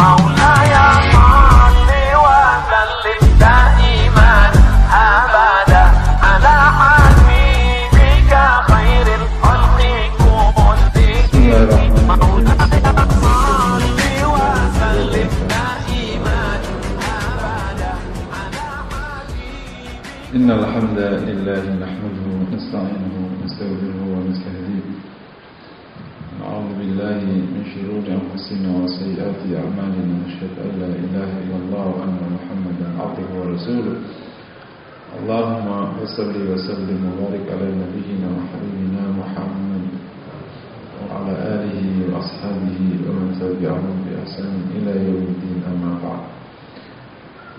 مولاي صل وسلم دائما أبدا على حبيبك خير الخلق كلهم مولاي صل وسلم دائما أبدا على حبيبك. إن الحمد لله نحمده ونستعينه ونستغفره ونستهديه نعوذ بالله من شرور أنفسنا وسيئات أعمالنا نشهد أن لا إله إلا الله وأن محمدا عبده ورسوله اللهم صل وسلم وبارك على نبينا وحبيبنا محمد وعلى آله وأصحابه ومن تبعهم بإحسان إلى يوم الدين أما بعد.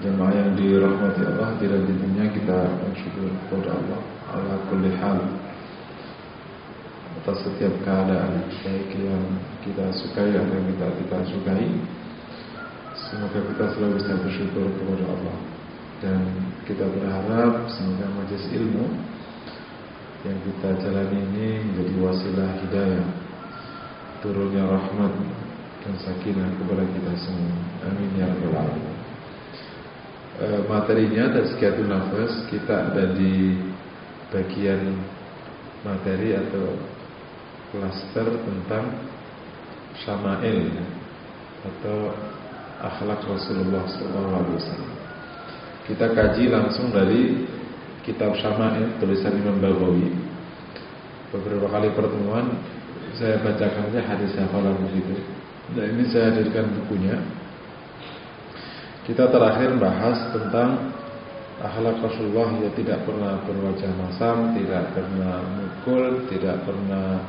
Jemaah yang dirahmati Allah, tidak di dunia kita bersyukur kepada Allah ala kulli hal atas setiap keadaan, baik yang kita sukai atau yang kita tidak sukai. Semoga kita selalu bisa bersyukur kepada Allah, dan kita berharap semoga majelis ilmu yang kita jalani ini menjadi wasilah hidayah, turunnya rahmat dan sakinah kepada kita semua. Amin ya rabbal alamin. Materinya tazkiyatun nafas, kita ada di bagian materi atau klaster tentang syama'il atau akhlak Rasulullah SAW. Kita kaji langsung dari kitab Syama'il tulisan Imam Baghawi. Beberapa kali pertemuan saya bacakan saja hadis hafalan begitu. Nah, ini saya hadirkan bukunya. Kita terakhir bahas tentang akhlak Rasulullah, yang tidak pernah berwajah masam, tidak pernah mukul, tidak pernah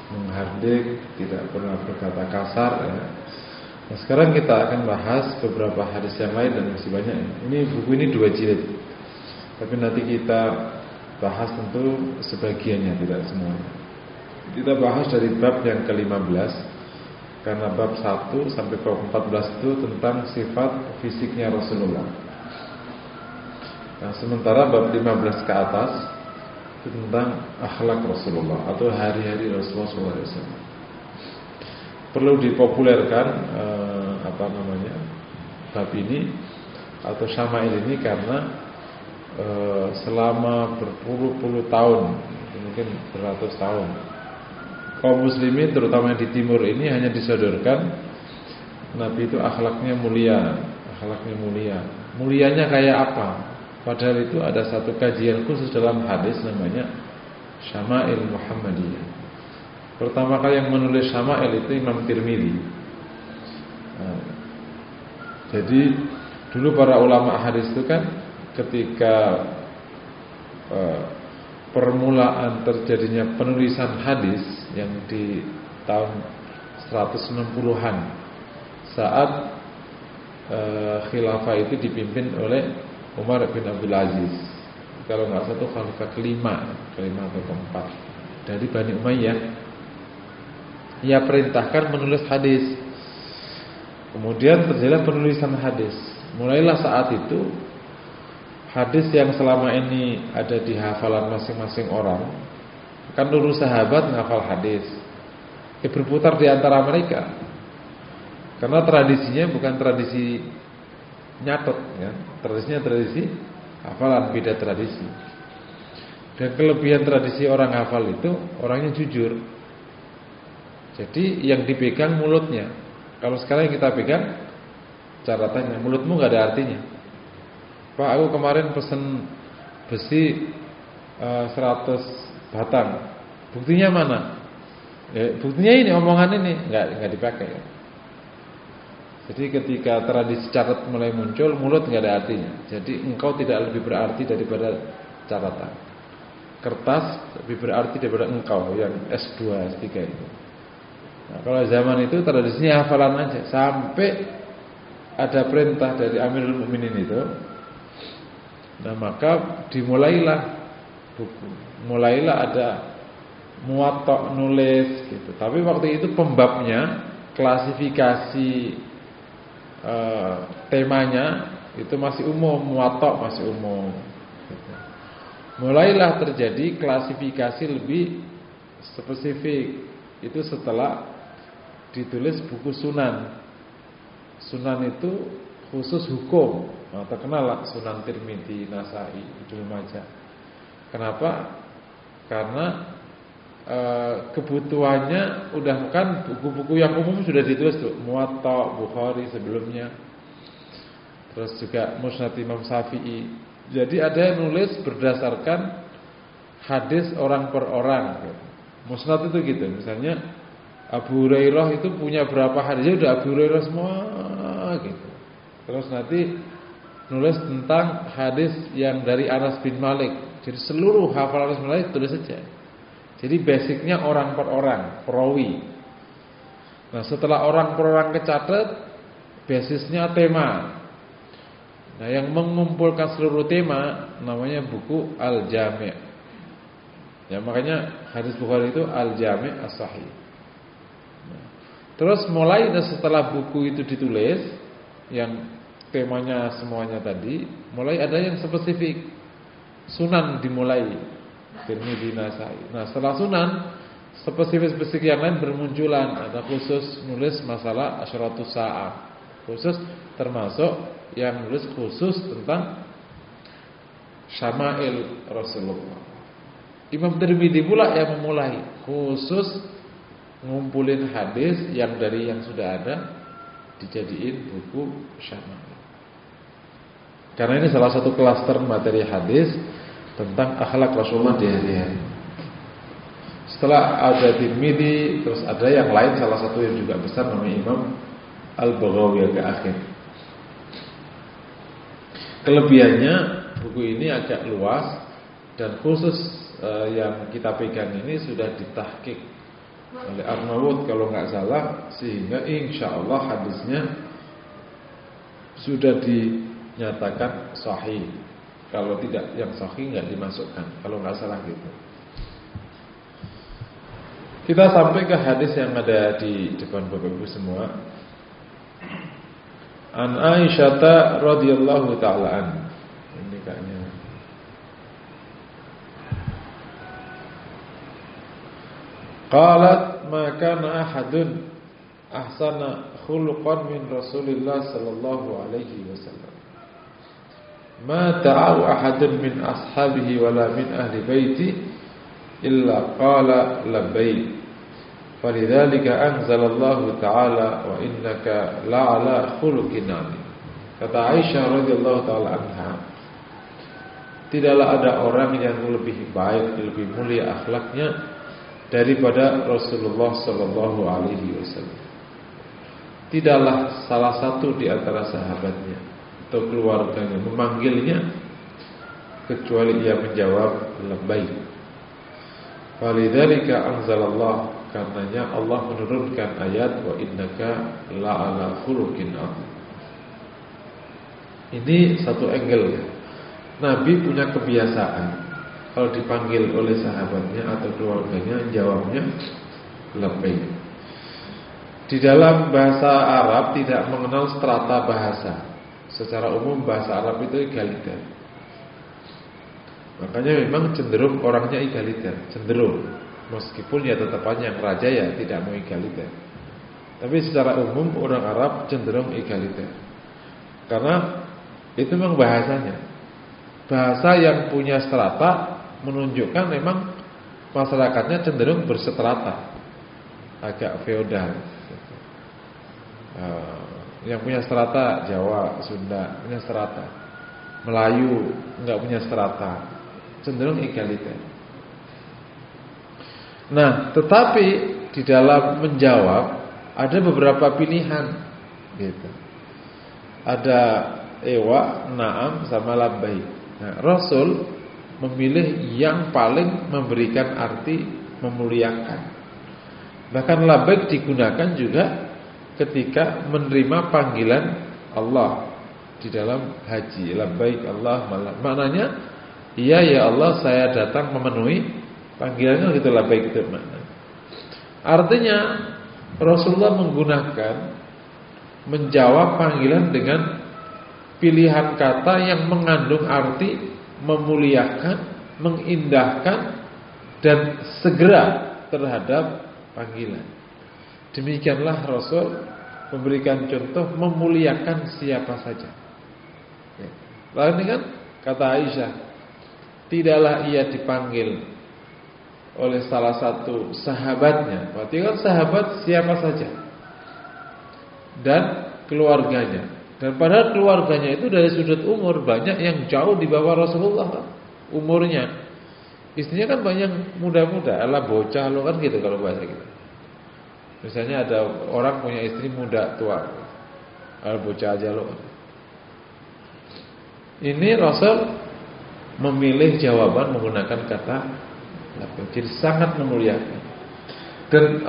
menghardik, tidak pernah berkata kasar ya. Nah, sekarang kita akan bahas beberapa hadis yang lain dan masih banyak. Ini buku ini 2 jilid, tapi nanti kita bahas tentu sebagiannya, tidak semuanya. Kita bahas dari bab yang ke-15, karena bab 1 sampai bab 14 itu tentang sifat fisiknya Rasulullah. Nah, sementara bab 15 ke atas itu tentang akhlak Rasulullah atau hari-hari Rasulullah SAW. Perlu dipopulerkan bab ini atau syama'il ini karena selama berpuluh-puluh tahun, mungkin beratus tahun, kaum muslimin terutama di timur ini hanya disodorkan Nabi itu akhlaknya mulia, akhlaknya mulia. Mulianya kayak apa? Padahal itu ada satu kajian khusus dalam hadis namanya Syama'il Muhammadiyah. Pertama kali yang menulis Syama'il itu Imam Tirmidzi. Nah, jadi dulu para ulama hadis itu kan ketika permulaan terjadinya penulisan hadis yang di tahun 160-an saat khilafah itu dipimpin oleh Umar bin Abdul Aziz. Kalau nggak salah itu khalifah kelima atau keempat dari Bani Umayyah. Ia perintahkan menulis hadis. Kemudian terjadi penulisan hadis. Mulailah saat itu hadis yang selama ini ada di hafalan masing-masing orang, kan dulu sahabat menghafal hadis, berputar di antara mereka. Karena tradisinya bukan tradisi nyatet, ya. Tradisinya tradisi hafalan, beda tradisi. Dan kelebihan tradisi orang hafal itu orangnya jujur. Jadi yang dipegang mulutnya. Kalau sekarang yang kita pegang catatannya, mulutmu nggak ada artinya. Pak, aku kemarin pesen besi 100 batang. Buktinya mana? Ya, buktinya ini, omongan ini nggak dipakai. Ya. Jadi ketika tradisi catat mulai muncul, mulut nggak ada artinya. Jadi engkau tidak lebih berarti daripada catatan. Kertas lebih berarti daripada engkau yang S2, S3 itu. Nah, kalau zaman itu tradisinya hafalan aja. Sampai ada perintah dari Amirul Mukminin itu. Nah, maka dimulailah buku. Mulailah ada muwatta nulis gitu. Tapi waktu itu pembabnya, klasifikasi temanya itu masih umum, muwatta masih umum gitu. Mulailah terjadi klasifikasi lebih spesifik. Itu setelah ditulis buku sunan. Sunan itu khusus hukum. Nah, terkenal lah Sunan Tirmidzi, Nasai, Ibnu Majah. Kenapa? Karena kebutuhannya udah kan buku-buku yang umum sudah ditulis tuh, Muwatta, Bukhari sebelumnya. Terus juga Musnad Imam Syafi'i. Jadi ada yang nulis berdasarkan hadis orang per orang gitu. Musnad itu gitu. Misalnya Abu Hurairah itu punya berapa hadisnya, udah Abu Hurairah semua gitu. Terus nanti nulis tentang hadis yang dari Anas bin Malik. Jadi seluruh hafalan Anas bin Malik tulis saja. Jadi basicnya orang per orang, perawi. Nah setelah orang per orang kecatat, basisnya tema. Nah yang mengumpulkan seluruh tema namanya buku Al-Jami'. Ya makanya hadis Bukhari itu Al-Jami' As-Sahih. Nah, terus mulai setelah buku itu ditulis, yang temanya semuanya tadi, mulai ada yang spesifik. Sunan dimulai, Tirmidzi, Nasai. Nah setelah Sunan, spesifik-spesifik yang lain bermunculan. Ada khusus nulis masalah Asyratus Sa'ah, khusus termasuk yang nulis khusus tentang Syama'il Rasulullah. Imam Tirmidzi pula yang memulai khusus ngumpulin hadis yang dari yang sudah ada dijadiin buku Syama'il. Karena ini salah satu klaster materi hadis tentang akhlak Rasulullah di hari-hari. Setelah ada Tirmidzi, terus ada yang lain, salah satu yang juga besar namanya Imam Al-Baghawi agak akhir. Kelebihannya buku ini agak luas dan khusus yang kita pegang ini sudah ditahqiq oleh Arnaud kalau nggak salah, sehingga insya Allah hadisnya sudah dinyatakan sahih. Kalau tidak yang sahih nggak dimasukkan, kalau nggak salah gitu. Kita sampai ke hadis yang ada di depan Bapak Ibu semua. An Aisyah radhiyallahu taala an. Ini kayaknya. Qalat ma kana ahadun ahsana khuluqan min Rasulillah sallallahu alaihi wasallam. Ma ta'u ahadun min ashabihi wala min ahli baiti illa qala labbaik. Falidzalika anzalallahu ta'ala wa innaka la'ala khuluqin 'azim. Kata Aisyah radhiyallahu taala anha, tidaklah ada orang yang lebih baik, lebih mulia akhlaknya daripada Rasulullah sallallahu alaihi wasallam. Tidaklah salah satu di antara sahabatnya atau keluarganya memanggilnya kecuali ia menjawab labbaik. Falidzalika anzalallahu, karenanya Allah menurunkan ayat wa innaka la'ala khuluqin 'azim. Ini satu angle ya. Nabi punya kebiasaan kalau dipanggil oleh sahabatnya atau keluarganya jawabnya labbaik. Di dalam bahasa Arab tidak mengenal strata bahasa. Secara umum bahasa Arab itu egaliter. Makanya memang cenderung orangnya egaliter, cenderung. Meskipun ya tetap aja yang raja ya tidak mau egaliter. Tapi secara umum orang Arab cenderung egaliter. Karena itu memang bahasanya. Bahasa yang punya strata menunjukkan memang masyarakatnya cenderung berstrata, agak feodal. Yang punya strata Jawa, Sunda punya strata, Melayu enggak punya strata, cenderung egaliter. Nah, tetapi di dalam menjawab ada beberapa pilihan, gitu. Ada ewa, na'am, sama labbaik. Nah, Rasul memilih yang paling memberikan arti memuliakan. Bahkan labbaik digunakan juga ketika menerima panggilan Allah di dalam haji. Labbaik Allahumma, maknanya iya ya Allah, saya datang memenuhi panggilannya, gitu. Labbaik itu makna. Artinya Rasulullah menggunakan menjawab panggilan dengan pilihan kata yang mengandung arti memuliakan, mengindahkan, dan segera terhadap panggilan. Demikianlah Rasul memberikan contoh memuliakan siapa saja. Ya. Lalu ini kan kata Aisyah, tidaklah ia dipanggil oleh salah satu sahabatnya. Berarti kan sahabat siapa saja dan keluarganya. Dan padahal keluarganya itu dari sudut umur banyak yang jauh di bawah Rasulullah umurnya. Istrinya kan banyak muda-muda, ala bocah lo kan gitu kalau bahasa kita. Misalnya ada orang punya istri muda tua, ala bocah aja lo. Ini Rasul memilih jawaban menggunakan kata jadi sangat memuliakan. Dan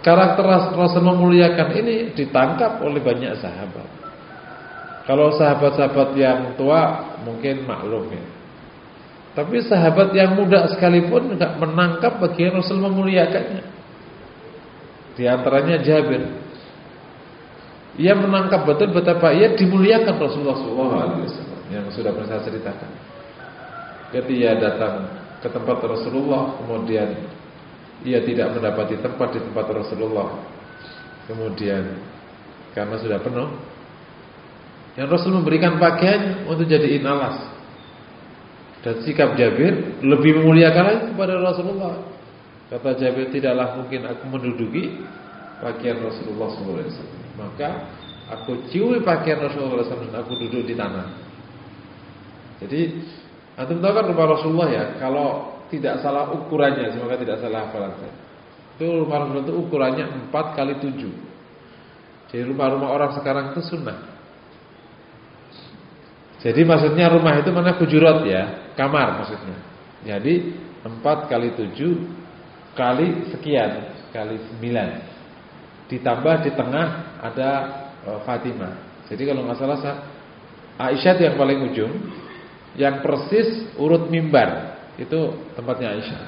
karakter Rasul memuliakan ini ditangkap oleh banyak sahabat. Kalau sahabat-sahabat yang tua mungkin maklum ya. Tapi sahabat yang muda sekalipun enggak menangkap bagian Rasul memuliakannya. Di antaranya Jabir. Ia menangkap betul betapa ia dimuliakan Rasulullah SAW yang sudah pernah saya ceritakan. Ketika ia datang ke tempat Rasulullah, kemudian ia tidak mendapati tempat di tempat Rasulullah. Kemudian karena sudah penuh, yang Rasul memberikan pakaian untuk jadiin alas. Dan sikap Jabir lebih memuliakan lagi kepada Rasulullah. Kata Jabir, tidaklah mungkin aku menduduki pakaian Rasulullah SAW. Maka aku ciumi pakaian Rasulullah SAW dan aku duduk di tanah. Jadi antum tahu kan rumah Rasulullah ya, kalau tidak salah ukurannya, semoga tidak salah hafalan saya. Itu rumah Rasulullah itu ukurannya 4x7. Jadi rumah-rumah orang sekarang itu sunnah. Jadi maksudnya rumah itu mana hujurat ya, kamar maksudnya. Jadi 4x7 kali sekian kali 9. Ditambah di tengah ada Fatimah. Jadi kalau nggak salah Aisyah yang paling ujung, yang persis urut mimbar itu tempatnya Aisyah.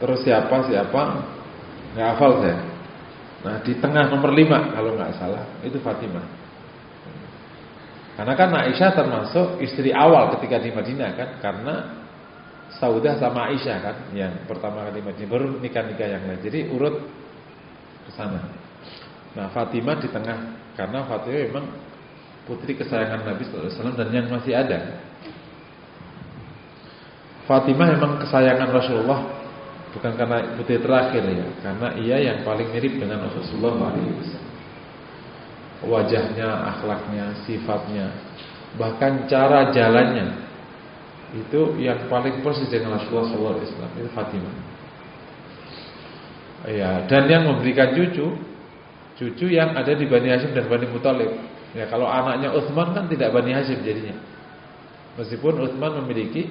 Terus siapa nggak hafal saya. Nah di tengah nomor 5 kalau nggak salah itu Fatimah. Karena kan Aisyah termasuk istri awal ketika di Madinah kan, karena Saudah sama Aisyah kan yang pertama kali di Madinah, baru nikah-nikah yang lain. Jadi urut ke sana. Nah, Fatimah di tengah karena Fatimah memang putri kesayangan Nabi sallallahu alaihi wasallam dan yang masih ada. Fatimah memang kesayangan Rasulullah bukan karena putri terakhir ya, karena ia yang paling mirip dengan Rasulullah sallallahu alaihi wasallam. Wajahnya, akhlaknya, sifatnya, bahkan cara jalannya itu yang paling persis dengan Rasulullah SAW. Itu Fatimah. Ya, dan yang memberikan cucu yang ada di Bani Hashim dan Bani Muthalib. Ya, kalau anaknya Utsman kan tidak Bani Hashim jadinya. Meskipun Utsman memiliki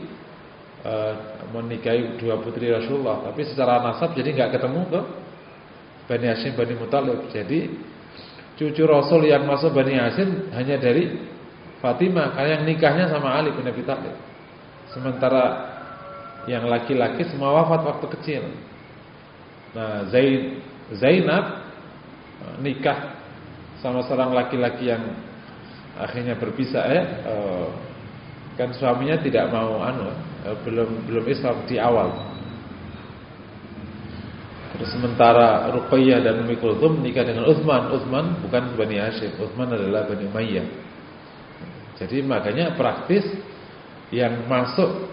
menikahi 2 putri Rasulullah, tapi secara nasab jadi nggak ketemu ke Bani Hashim, Bani Muthalib. Jadi cucu Rasul yang masuk Bani Hashim hanya dari Fatimah, karena yang nikahnya sama Ali bin Abi Thalib. Sementara yang laki-laki semua wafat waktu kecil. Nah, Zainab nikah sama seorang laki-laki yang akhirnya berpisah kan suaminya tidak mau belum Islam di awal. Terus sementara Ruqayyah dan Ummi Kulthum menikah dengan Utsman. Utsman bukan Bani Hashim, Utsman adalah Bani Umayyah. Jadi makanya praktis yang masuk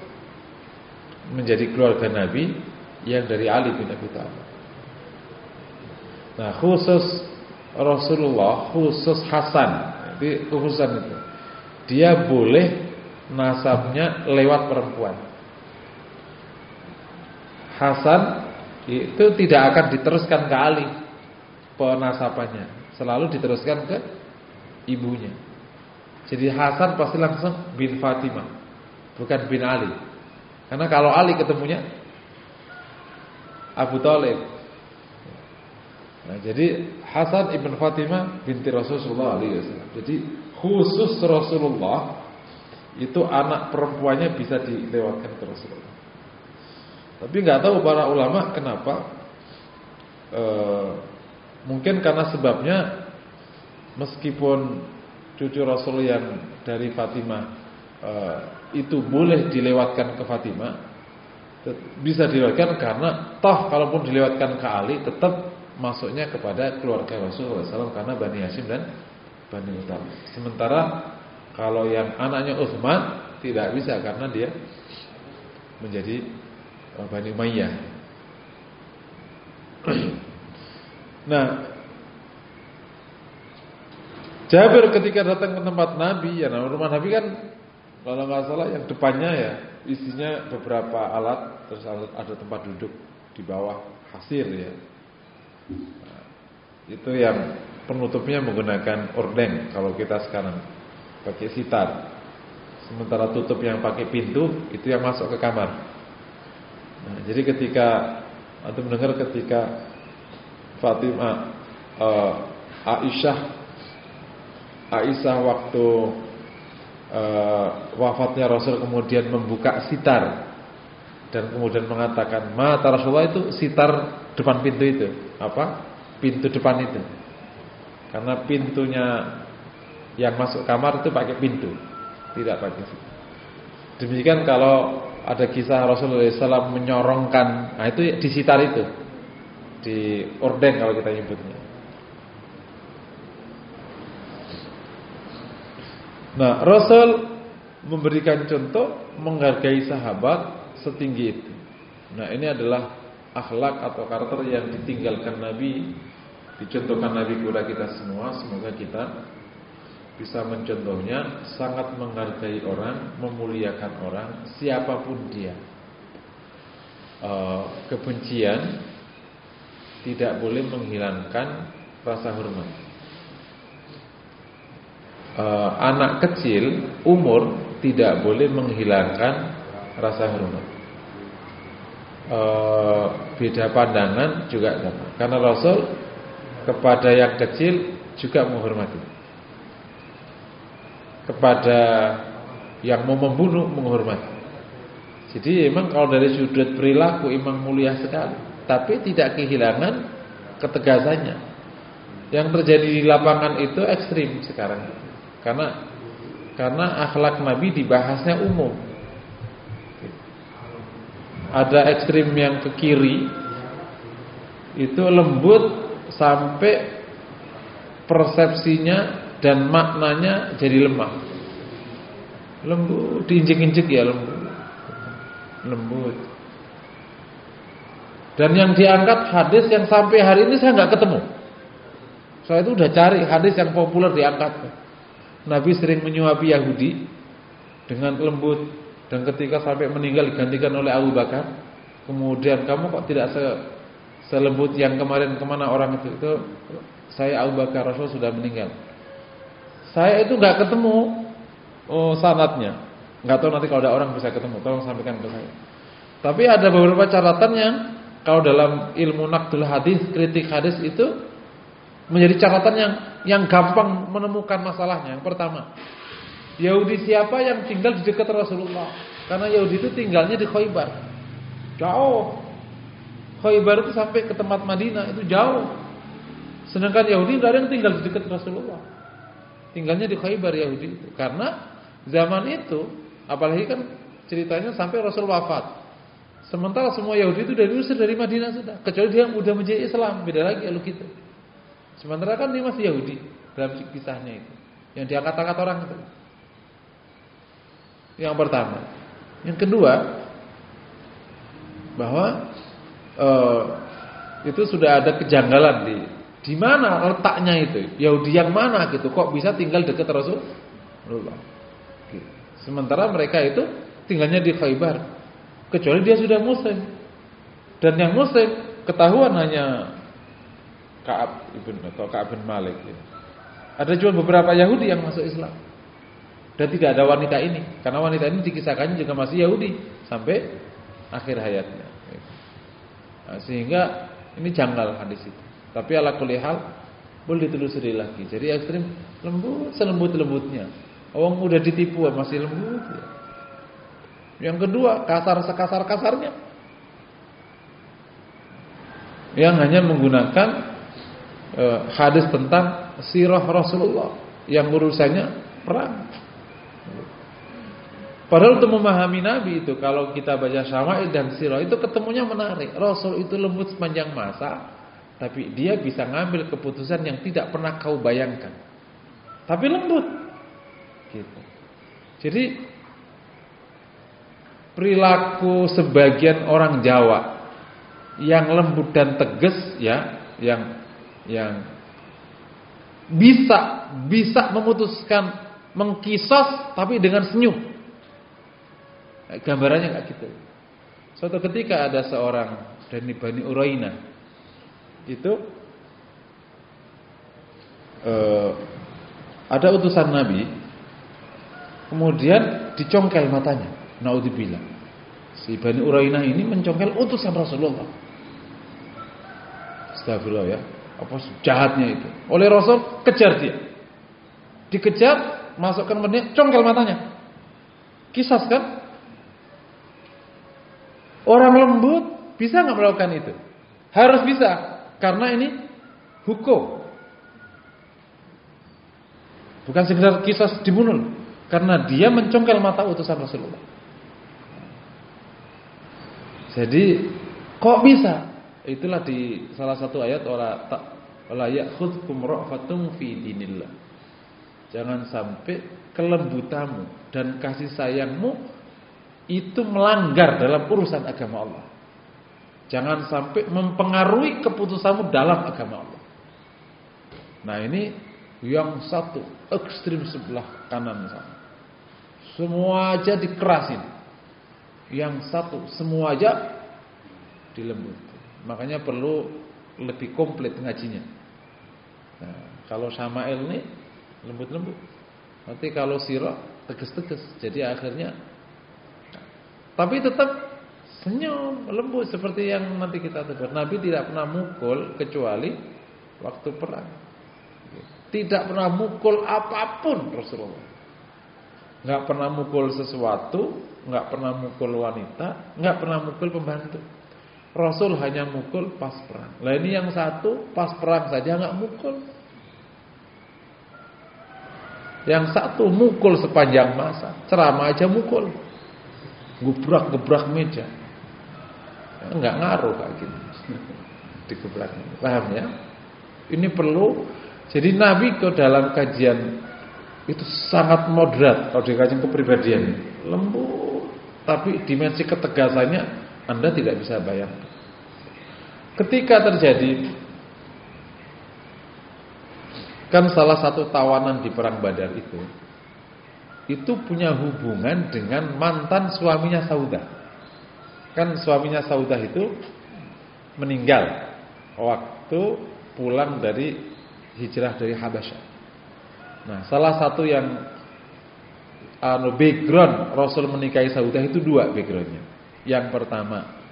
menjadi keluarga Nabi yang dari Ali bin Abi Thalib. Nah, khusus Rasulullah, khusus Hasan, jadi khususan itu, dia boleh nasabnya lewat perempuan. Hasan itu tidak akan diteruskan ke Ali penasabannya, selalu diteruskan ke ibunya. Jadi Hasan pasti langsung bin Fatimah, bukan bin Ali. Karena kalau Ali ketemunya Abu Thalib. Nah, jadi Hasan ibn Fatimah binti Rasulullah SAW. Jadi khusus Rasulullah itu anak perempuannya bisa dilewatkan ke Rasulullah. Tapi nggak tahu para ulama kenapa. Mungkin karena sebabnya meskipun cucu Rasul yang dari Fatimah itu boleh dilewatkan ke Fatimah, bisa dilewatkan karena toh kalaupun dilewatkan ke Ali tetap masuknya kepada keluarga Rasulullah SAW karena Bani Hashim dan Bani Muthalib. Sementara kalau yang anaknya Utsman tidak bisa karena dia menjadi Bani Umayyah. Nah, Jabir ketika datang ke tempat Nabi, ya rumah Nabi kan kalau nggak salah yang depannya ya isinya beberapa alat, terus ada tempat duduk di bawah hasir ya. Nah, itu yang penutupnya menggunakan ordeng kalau kita sekarang pakai sitar. Sementara tutup yang pakai pintu itu yang masuk ke kamar. Nah, jadi ketika atau mendengar ketika Fatimah Aisyah waktu wafatnya Rasul kemudian membuka sitar dan kemudian mengatakan mata Rasulullah itu sitar depan pintu itu, pintu depan itu, karena pintunya yang masuk kamar itu pakai pintu, tidak pakai sitar. Demikian kalau ada kisah Rasulullah SAW menyorongkan, nah itu di sitar itu, di ordeng kalau kita nyebutnya. Nah, Rasul memberikan contoh menghargai sahabat setinggi itu. Nah, ini adalah akhlak atau karakter yang ditinggalkan Nabi, dicontohkan Nabi kepada kita semua. Semoga kita bisa mencontohnya, sangat menghargai orang, memuliakan orang, siapapun dia. Kebencian tidak boleh menghilangkan rasa hormat. Anak kecil umur tidak boleh menghilangkan rasa hormat. Beda pandangan juga sama. Karena Rasul kepada yang kecil juga menghormati, kepada yang mau membunuh menghormati. Jadi memang kalau dari sudut perilaku memang mulia sekali, tapi tidak kehilangan ketegasannya. Yang terjadi di lapangan itu ekstrim sekarang. Karena akhlak Nabi dibahasnya umum. Ada ekstrim yang ke kiri, itu lembut sampai persepsinya dan maknanya jadi lemah. Lembut, diinjek-injek ya lembut. Dan yang diangkat hadis yang sampai hari ini saya nggak ketemu. Saya itu udah cari hadis yang populer diangkat. Nabi sering menyuapi Yahudi dengan lembut, dan ketika sampai meninggal digantikan oleh Abu Bakar. Kemudian kamu kok tidak selembut yang kemarin, kemana orang itu saya Abu Bakar, Rasul sudah meninggal. Saya itu nggak ketemu sanadnya, nggak tahu nanti kalau ada orang bisa ketemu, tolong sampaikan ke saya. Tapi ada beberapa catatan yang kalau dalam ilmu naqdul hadis, kritik hadis itu menjadi catatan yang gampang menemukan masalahnya. Yang pertama, Yahudi siapa yang tinggal di dekat Rasulullah? Karena Yahudi itu tinggalnya di Khaybar, jauh. Khaybar itu sampai ke tempat Madinah itu jauh. Sedangkan Yahudi tidak ada yang tinggal di dekat Rasulullah, tinggalnya di Khaybar Yahudi itu. Karena zaman itu, apalagi kan ceritanya sampai Rasul wafat. Sementara semua Yahudi itu dari Mesir, dari Madinah sudah, kecuali dia yang udah menjadi Islam, beda lagi kalau gitu. Sementara kan dia masih Yahudi dalam kisahnya itu, yang diangkat-angkat orang itu. Yang pertama. Yang kedua, bahwa itu sudah ada kejanggalan di mana letaknya itu, Yahudi yang mana gitu, kok bisa tinggal dekat Rasulullah. Sementara mereka itu tinggalnya di Khaybar, kecuali dia sudah Muslim. Dan yang Muslim ketahuan hanya Ka'ab bin Malik ya. Ada juga beberapa Yahudi yang masuk Islam. Dan tidak ada wanita ini, karena wanita ini dikisahkannya juga masih Yahudi sampai akhir hayatnya. Nah, sehingga ini janggal hadis itu. Tapi ala kulli hal boleh ditelusuri lagi. Jadi ekstrim lembut, selembut-lembutnya. Orang udah ditipu masih lembut ya. Yang kedua, kasar sekasar-kasarnya. Yang hanya menggunakan hadis tentang sirah Rasulullah yang urusannya perang. Padahal untuk memahami Nabi itu, kalau kita baca syama'il dan sirah itu ketemunya menarik. Rasul itu lembut sepanjang masa, tapi dia bisa ngambil keputusan yang tidak pernah kau bayangkan. Tapi lembut. Gitu. Jadi perilaku sebagian orang Jawa yang lembut dan tegas ya, yang bisa memutuskan mengkisos tapi dengan senyum. Gambarannya enggak gitu. Suatu ketika ada seorang dari Bani Uraina itu ada utusan Nabi, kemudian dicongkel matanya. Naudzubillah. Si Bani Uraina ini mencongkel utusan Rasulullah. Astagfirullah ya. Apa jahatnya itu? Oleh Rasul kejar dia. Dikejar, masukkan Madinah, congkel matanya. Kisas kan? Orang lembut bisa nggak melakukan itu? Harus bisa, karena ini hukum. Bukan sekedar kisas dibunuh, karena dia mencongkel mata utusan Rasulullah. Jadi kok bisa? Itulah di salah satu ayat wala ya'khudhukum ra'fatun fi dinillah. Jangan sampai kelembutanmu dan kasih sayangmu itu melanggar dalam urusan agama Allah. Jangan sampai mempengaruhi keputusanmu dalam agama Allah. Nah ini yang satu ekstrim sebelah kanan sana. Semua aja dikerasin. Yang satu semua aja dilembutkan. Makanya perlu lebih komplit ngajinya. Nah, kalau Syama'il nih lembut-lembut. Nanti kalau sirah tegas-tegas. Jadi akhirnya tapi tetap senyum, lembut seperti yang nanti kita tegur. Nabi tidak pernah mukul kecuali waktu perang. Tidak pernah mukul apapun Rasulullah. Enggak pernah mukul sesuatu, enggak pernah mukul wanita, enggak pernah mukul pembantu. Rasul hanya mukul pas perang. Lah ini yang satu pas perang saja enggak mukul. Yang satu mukul sepanjang masa, ceramah aja mukul. Gebrak-gebrak meja. Enggak ngaruh kayak gitu. Digebrak. Paham ya? Ini perlu. Jadi Nabi ke dalam kajian itu sangat moderat kalau di kajian kepribadian. Lembut, tapi dimensi ketegasannya Anda tidak bisa bayangkan. Ketika terjadi kan salah satu tawanan di perang Badar itu punya hubungan dengan mantan suaminya Saudah. Kan suaminya Saudah itu meninggal waktu pulang dari hijrah dari Habasyah. Nah, salah satu yang background Rasul menikahi Saudah itu dua backgroundnya. Yang pertama,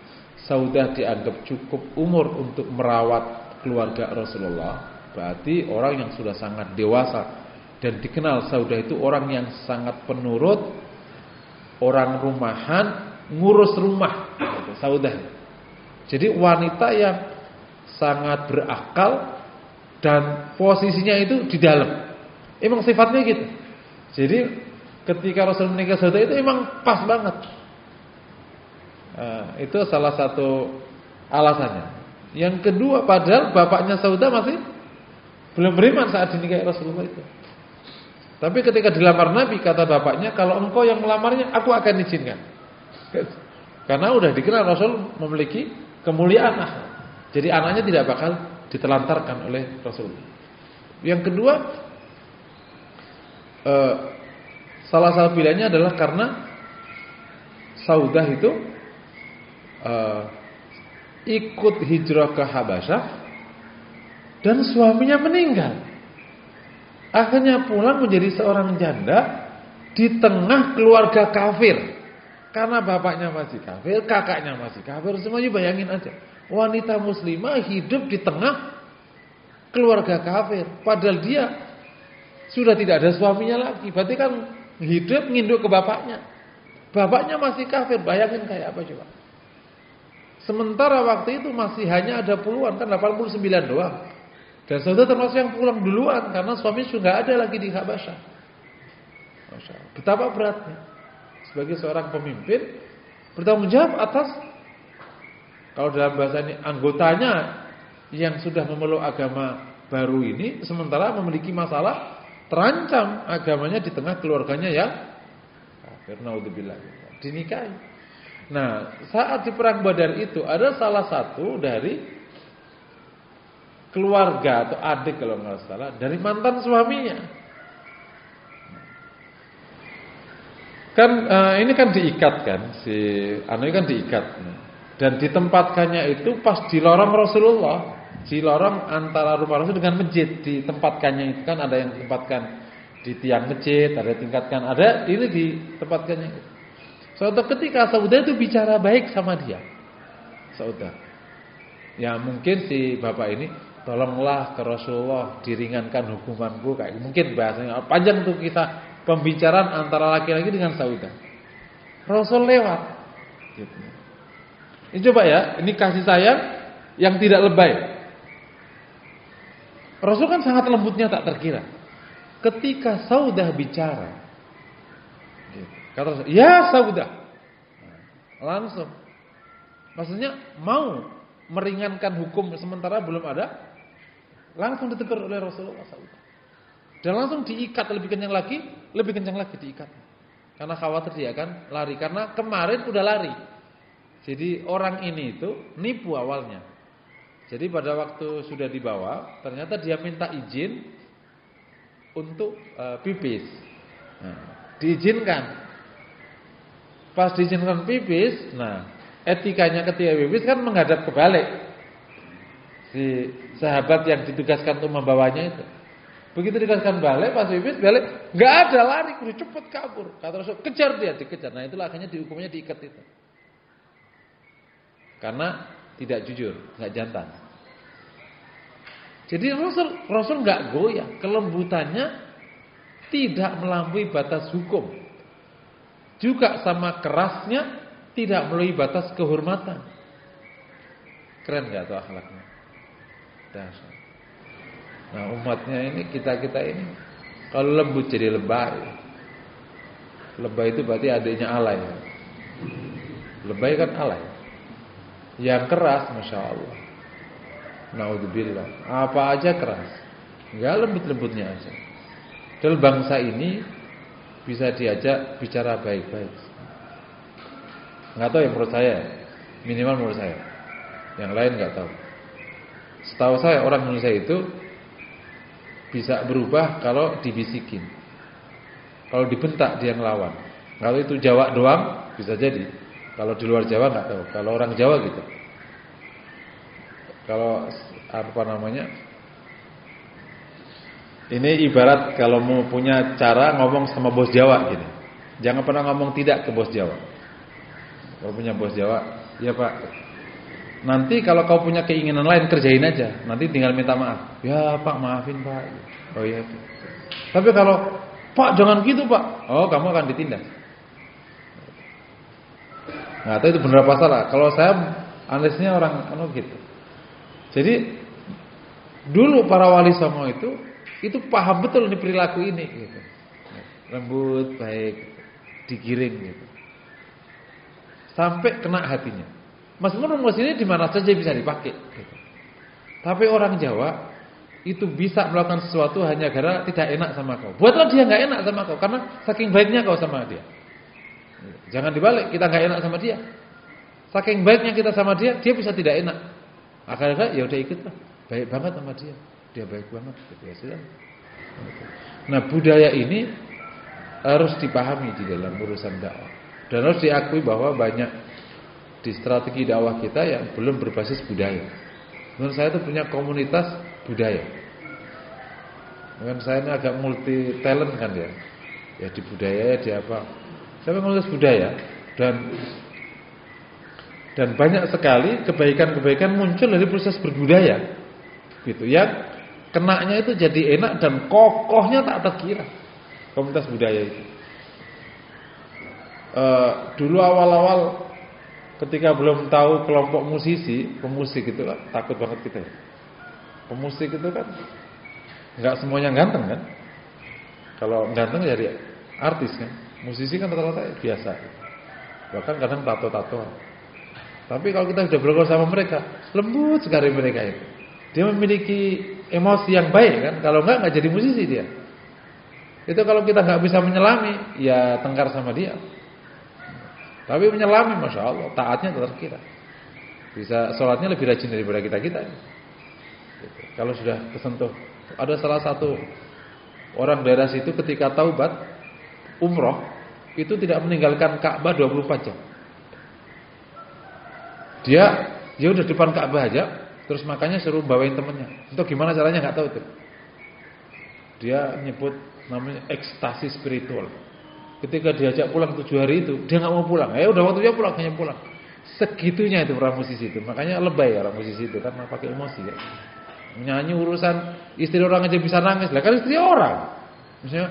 Saudah dianggap cukup umur untuk merawat keluarga Rasulullah. Berarti orang yang sudah sangat dewasa. Dan dikenal Saudah itu orang yang sangat penurut, orang rumahan, ngurus rumah. Saudah. Jadi wanita yang sangat berakal dan posisinya itu di dalam. Emang sifatnya gitu. Jadi ketika Rasul menikah Saudah itu emang pas banget. Nah, itu salah satu alasannya. Yang kedua, padahal bapaknya Saudah masih belum beriman saat dinikahi Rasulullah itu. Tapi ketika dilamar Nabi, kata bapaknya, kalau engkau yang melamarnya, aku akan izinkan. Karena udah dikenal Rasul memiliki kemuliaan akhlak. Jadi anaknya tidak bakal ditelantarkan oleh Rasul. Yang kedua, salah satu pilihannya adalah karena Saudah itu ikut hijrah ke Habasyah dan suaminya meninggal. Akhirnya pulang menjadi seorang janda di tengah keluarga kafir. Karena bapaknya masih kafir, kakaknya masih kafir, semuanya bayangin aja. Wanita muslimah hidup di tengah keluarga kafir. Padahal dia sudah tidak ada suaminya lagi. Berarti kan hidup nginduk ke bapaknya. Bapaknya masih kafir, bayangin kayak apa coba. Sementara waktu itu masih hanya ada puluhan, kan 89 doang. Dan Saudah termasuk yang pulang duluan karena suami sudah ada lagi di Habasyah. Masya Allah. Betapa beratnya sebagai seorang pemimpin bertanggung jawab atas, kalau dalam bahasa ini, anggotanya yang sudah memeluk agama baru ini sementara memiliki masalah, terancam agamanya di tengah keluarganya yang kafir, naudzubillah, dinikahi. Nah, saat di perang Badar itu ada salah satu dari keluarga atau adik kalau nggak salah dari mantan suaminya. Kan ini kan diikat kan, si anu ini kan diikat. Dan ditempatkannya itu pas di lorong Rasulullah, di lorong antara rumah Rasul dengan masjid, ditempatkannya itu kan ada yang ditempatkan di tiang masjid, ada tingkatkan, ada ini ditempatkannya. Suatu ketika Saudah itu bicara baik sama dia. Saudah. Ya mungkin si bapak ini, tolonglah ke Rasulullah diringankan hukumanku, kayak mungkin bahasanya panjang tuh kita pembicaraan antara laki-laki dengan Saudah. Rasul lewat. Gitu. Ini coba ya, ini kasih sayang yang tidak lebay. Rasul kan sangat lembutnya tak terkira. Ketika Saudah bicara, kata Rasul, ya Saudah, langsung. Maksudnya mau meringankan hukum sementara belum ada, langsung ditegur oleh Rasulullah Saudah. Dan langsung diikat lebih kencang lagi diikat. Karena khawatir dia akan lari, karena kemarin udah lari. Jadi orang ini itu nipu awalnya. Jadi pada waktu sudah dibawa, ternyata dia minta izin untuk pipis. Nah, diizinkan. Pas diizinkan pipis, nah etikanya ketika pipis kan menghadap kebalik. Si sahabat yang ditugaskan untuk membawanya itu. Begitu dikasihkan balik, pas pipis balik, nggak ada, lari, udah cepet kabur. Kata Rasul, kejar dia, dikejar. Nah itulah akhirnya dihukumnya diikat itu. Karena tidak jujur, nggak jantan. Jadi Rasul nggak goyah, kelembutannya tidak melampaui batas hukum. Juga sama kerasnya tidak melalui batas kehormatan. Keren nggak tuh akhlaknya? Dasar. Nah umatnya ini, kita ini kalau lembut jadi lebay. Lebay itu berarti adiknya alay. Lebay kan alay. Yang keras, masya Allah, naudzubillah, apa aja keras, nggak lembut-lembutnya aja. Dan bangsa ini bisa diajak bicara baik-baik. Nggak tahu ya, menurut saya, minimal menurut saya. Yang lain nggak tahu. Setahu saya orang Indonesia itu bisa berubah kalau dibisikin. Kalau dibentak dia ngelawan. Kalau itu Jawa doang bisa jadi. Kalau di luar Jawa nggak tahu. Kalau orang Jawa gitu. Kalau apa namanya? Ini ibarat kalau mau punya cara ngomong sama bos Jawa gini. Jangan pernah ngomong tidak ke bos Jawa. Kalau punya bos Jawa, ya Pak. Nanti kalau kau punya keinginan lain kerjain aja. Nanti tinggal minta maaf. Ya Pak, maafin Pak. Oh iya. Tapi kalau Pak jangan gitu Pak. Oh kamu akan ditindak. Nah, itu benar apa salah? Kalau saya analisnya orang gitu. Jadi dulu para wali songo itu paham betul nih perilaku ini gitu. Lembut, baik, digiring gitu. Sampai kena hatinya. Meskipun rumus ini di mana saja bisa dipakai gitu. Tapi orang Jawa itu bisa melakukan sesuatu hanya karena tidak enak sama kau. Buatlah dia enggak enak sama kau karena saking baiknya kau sama dia. Jangan dibalik, kita nggak enak sama dia. Saking baiknya kita sama dia, dia bisa tidak enak. Akhirnya ya udah ikutlah. Baik banget sama dia, dia baik banget. Gitu ya sudah. Nah budaya ini harus dipahami di dalam urusan dakwah. Dan harus diakui bahwa banyak di strategi dakwah kita yang belum berbasis budaya. Menurut saya itu punya komunitas budaya. Mungkin saya ini agak multi talent kan ya. Ya di budaya, di apa. Saya komunitas budaya dan banyak sekali kebaikan-kebaikan muncul dari proses berbudaya, gitu. Yang kenaknya itu jadi enak dan kokohnya tak terkira. Komunitas budaya itu. Dulu awal-awal ketika belum tahu kelompok musisi, pemusik itu kan takut banget kita. Pemusik itu kan nggak semuanya ganteng kan? Kalau ganteng jadi artis kan? Musisi kan rata-rata biasa. Bahkan kadang tato-tato. Tapi kalau kita sudah bergaul sama mereka, lembut sekali mereka itu. Dia memiliki emosi yang baik kan. Kalau enggak jadi musisi dia. Itu kalau kita enggak bisa menyelami, ya tengkar sama dia. Tapi menyelami, masya Allah, taatnya tetap kita. Bisa sholatnya lebih rajin daripada kita. Kalau sudah kesentuh. Ada salah satu orang daerah situ ketika taubat umroh itu tidak meninggalkan Ka'bah 24 jam. Dia udah depan Ka'bah aja, terus makanya suruh bawain temennya. Untuk gimana caranya nggak tahu tuh. Dia nyebut namanya ekstasi spiritual. Ketika diajak pulang 7 hari itu, dia nggak mau pulang. Udah waktunya pulang, hanya pulang. Segitunya itu orang musisi itu. Makanya lebay orang musisi itu karena pakai emosi ya. Menyanyi urusan istri orang aja bisa nangis. Lah kan istri orang. Misalnya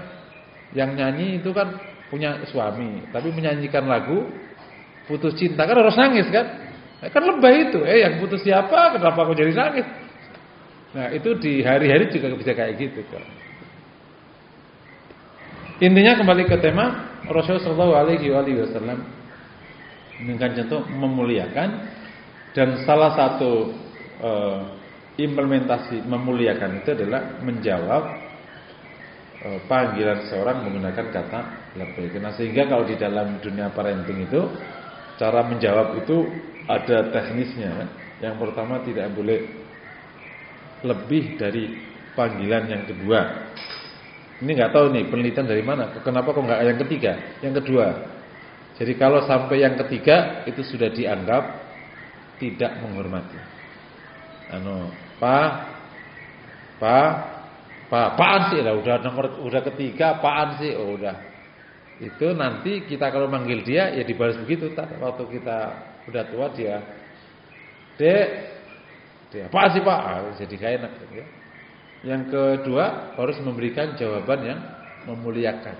yang nyanyi itu kan punya suami, tapi menyanyikan lagu putus cinta kan harus nangis kan? Kan lebay itu. Yang putus siapa? Kenapa aku jadi nangis? Nah, itu di hari-hari juga bisa kayak gitu kan. Intinya kembali ke tema Rasulullah sallallahu alaihi wasallam dengan contoh memuliakan, dan salah satu implementasi memuliakan itu adalah menjawab panggilan seorang menggunakan kata labbaik. Nah, sehingga kalau di dalam dunia parenting itu cara menjawab itu ada teknisnya. Yang pertama, tidak boleh lebih dari panggilan yang kedua. Ini nggak tahu nih penelitian dari mana. Kenapa kok nggak yang ketiga? Yang kedua. Jadi kalau sampai yang ketiga itu sudah dianggap tidak menghormati. Apaan sih? Lah udah ketiga, apaan sih? Oh udah. Itu nanti kita kalau manggil dia ya dibalas begitu. Waktu kita udah tua dia, Dek, apaan sih Pak? Jadi gak enak ya. Yang kedua, harus memberikan jawaban yang memuliakan.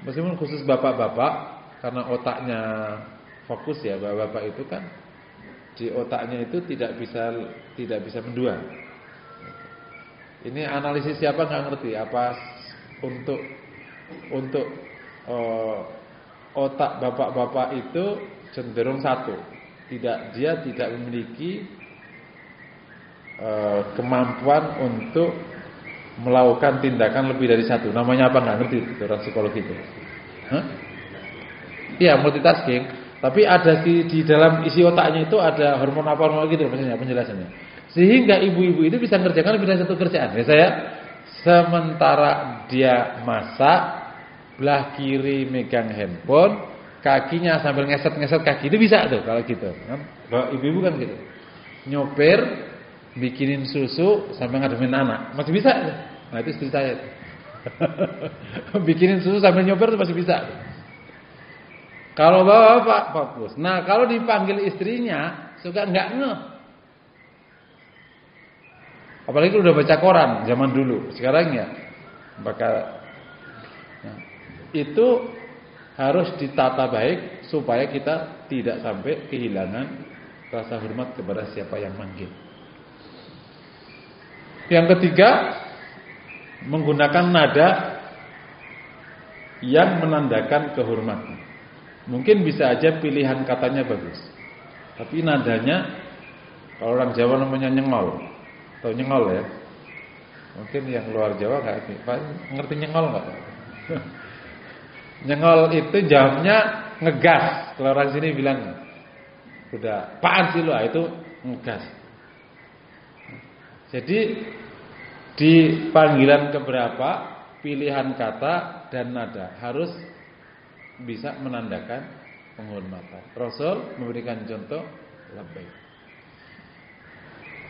Meskipun khusus bapak-bapak, karena otaknya fokus ya, bapak-bapak itu kan di otaknya itu tidak bisa mendua. Ini analisis siapa nggak ngerti. Apa untuk otak bapak-bapak itu cenderung satu. Dia tidak memiliki kemampuan untuk melakukan tindakan lebih dari satu. Namanya apa nggak ngerti itu orang psikologi itu. Iya, multitasking. Tapi ada di dalam isi otaknya itu ada hormon apa gitu maksudnya penjelasannya. Sehingga ibu-ibu itu bisa mengerjakan lebih dari satu kerjaan. Ya saya sementara dia masak, belah kiri megang handphone, kakinya sambil ngeset kaki itu bisa tuh kalau gitu. Kan? Kalau ibu-ibu kan gitu. Nyopir, bikinin susu sambil ngademin anak. Masih bisa. Nah, itu istri saya. Bikinin susu sambil nyopir itu masih bisa. Kalau bapak fokus. Nah, kalau dipanggil istrinya suka enggak ngeh. Apalagi udah baca koran zaman dulu. Sekarang ya itu harus ditata baik supaya kita tidak sampai kehilangan rasa hormat kepada siapa yang manggil. Yang ketiga, menggunakan nada yang menandakan kehormatan. Mungkin bisa aja pilihan katanya bagus, tapi nadanya, kalau orang Jawa namanya nyengol. Tahu nyengol ya? Mungkin yang luar Jawa ngerti nyengol nggak? Nyengol itu jawabnya ngegas. Kalau orang sini bilang udah apaan sih lu? Itu ngegas. Jadi di panggilan keberapa, pilihan kata dan nada harus bisa menandakan penghormatan. Rasul memberikan contoh labbaik.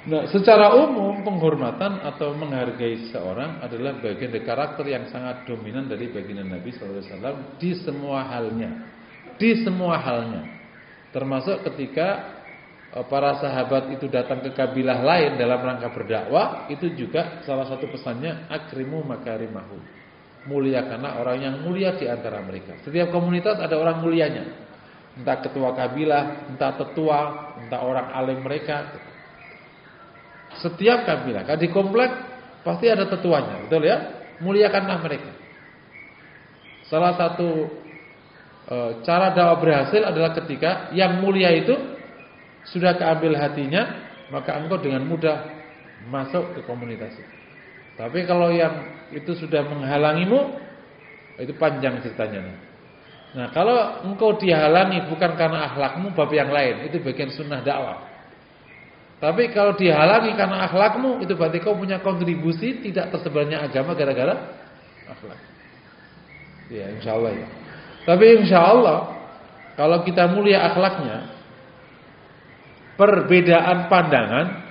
Nah, secara umum penghormatan atau menghargai seseorang adalah bagian dari karakter yang sangat dominan dari baginda Nabi SAW di semua halnya, termasuk ketika para sahabat itu datang ke kabilah lain dalam rangka berdakwah, itu juga salah satu pesannya akrimu makarimahu, muliakanlah orang yang mulia di antara mereka. Setiap komunitas ada orang mulianya, entah ketua kabilah, entah tetua, entah orang alim mereka. Setiap kabilah, kan di komplek pasti ada tetuanya, betul ya? Muliakanlah mereka. Salah satu cara dakwah berhasil adalah ketika yang mulia itu sudah keambil hatinya, maka engkau dengan mudah masuk ke komunitas itu. Tapi kalau yang itu sudah menghalangimu, itu panjang ceritanya. Nah, kalau engkau dihalangi bukan karena akhlakmu, bab yang lain, itu bagian sunnah dakwah. Tapi kalau dihalangi karena akhlakmu, itu berarti kau punya kontribusi tidak tersebarnya agama gara-gara akhlak. Ya, insyaallah ya. Tapi insyaallah kalau kita mulia akhlaknya, perbedaan pandangan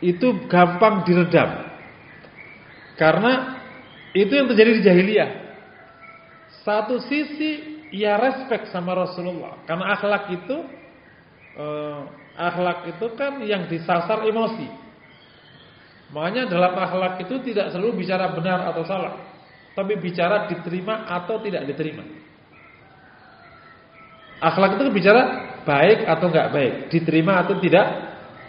itu gampang diredam. Karena itu yang terjadi di jahiliyah. Satu sisi ia respect sama Rasulullah, karena akhlak itu kan yang disasar emosi. Makanya dalam akhlak itu tidak selalu bicara benar atau salah, tapi bicara diterima atau tidak diterima. Akhlak itu bicara baik atau enggak baik, diterima atau tidak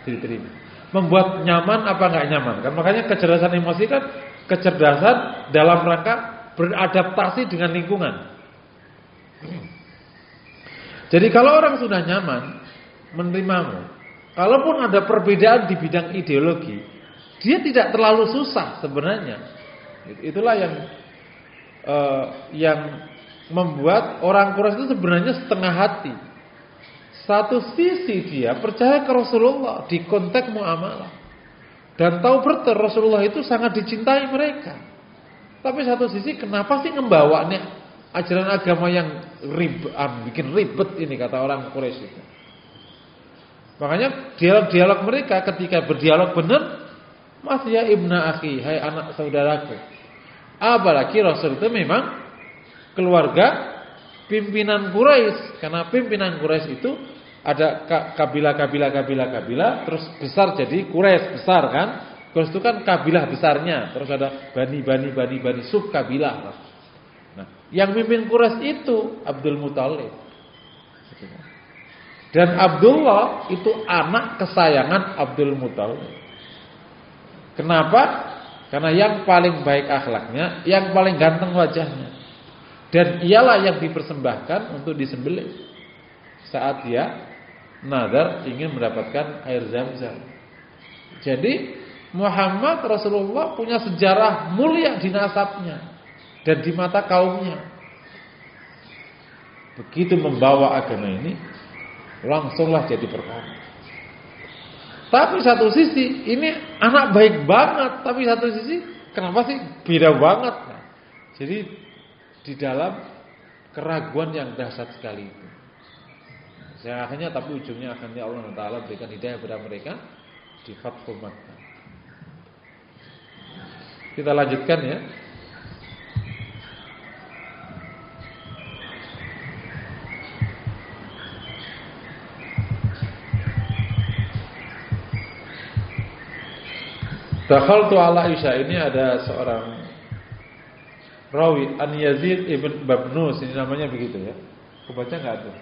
diterima, membuat nyaman apa enggak nyaman. Kan makanya kecerdasan emosi kan kecerdasan dalam rangka beradaptasi dengan lingkungan. Jadi kalau orang sudah nyaman menerimamu, kalaupun ada perbedaan di bidang ideologi, dia tidak terlalu susah sebenarnya. Itulah yang membuat orang Quraisy itu sebenarnya setengah hati. Satu sisi dia percaya ke Rasulullah di konteks muamalah dan tahu betul Rasulullah itu sangat dicintai mereka. Tapi satu sisi kenapa sih ngembawanya ajaran agama yang bikin ribet ini, kata orang Quraisy itu. Makanya dialog-dialog mereka ketika berdialog benar, mas ya ibna akhi, hai anak saudaraku. Apalagi Rasul itu memang keluarga pimpinan Quraisy, karena pimpinan Quraisy itu ada kabilah, terus besar jadi Quraisy besar kan. Quraisy itu kan kabilah besarnya, terus ada bani sub kabilah. Nah, yang mimpin Quraisy itu Abdul Muthalib. Dan Abdullah itu anak kesayangan Abdul Muthalib. Kenapa? Karena yang paling baik akhlaknya, yang paling ganteng wajahnya. Dan ialah yang dipersembahkan untuk disembelih saat dia nazar ingin mendapatkan air Zam-Zam. Jadi Muhammad Rasulullah punya sejarah mulia di nasabnya dan di mata kaumnya. Begitu membawa agama ini, langsunglah jadi perkara. Tapi satu sisi ini anak baik banget, tapi satu sisi kenapa sih beda banget? Nah, jadi di dalam keraguan yang dahsyat sekali itu. Akhirnya tapi ujungnya akhirnya Allah Taala berikan hidayah kepada mereka di Fathu Makkah. Kita lanjutkan ya. Dakhaltu ala Aisyah, ini ada seorang rawi An Yazid ibn Babnus, ini namanya begitu ya. Aku baca enggak ada?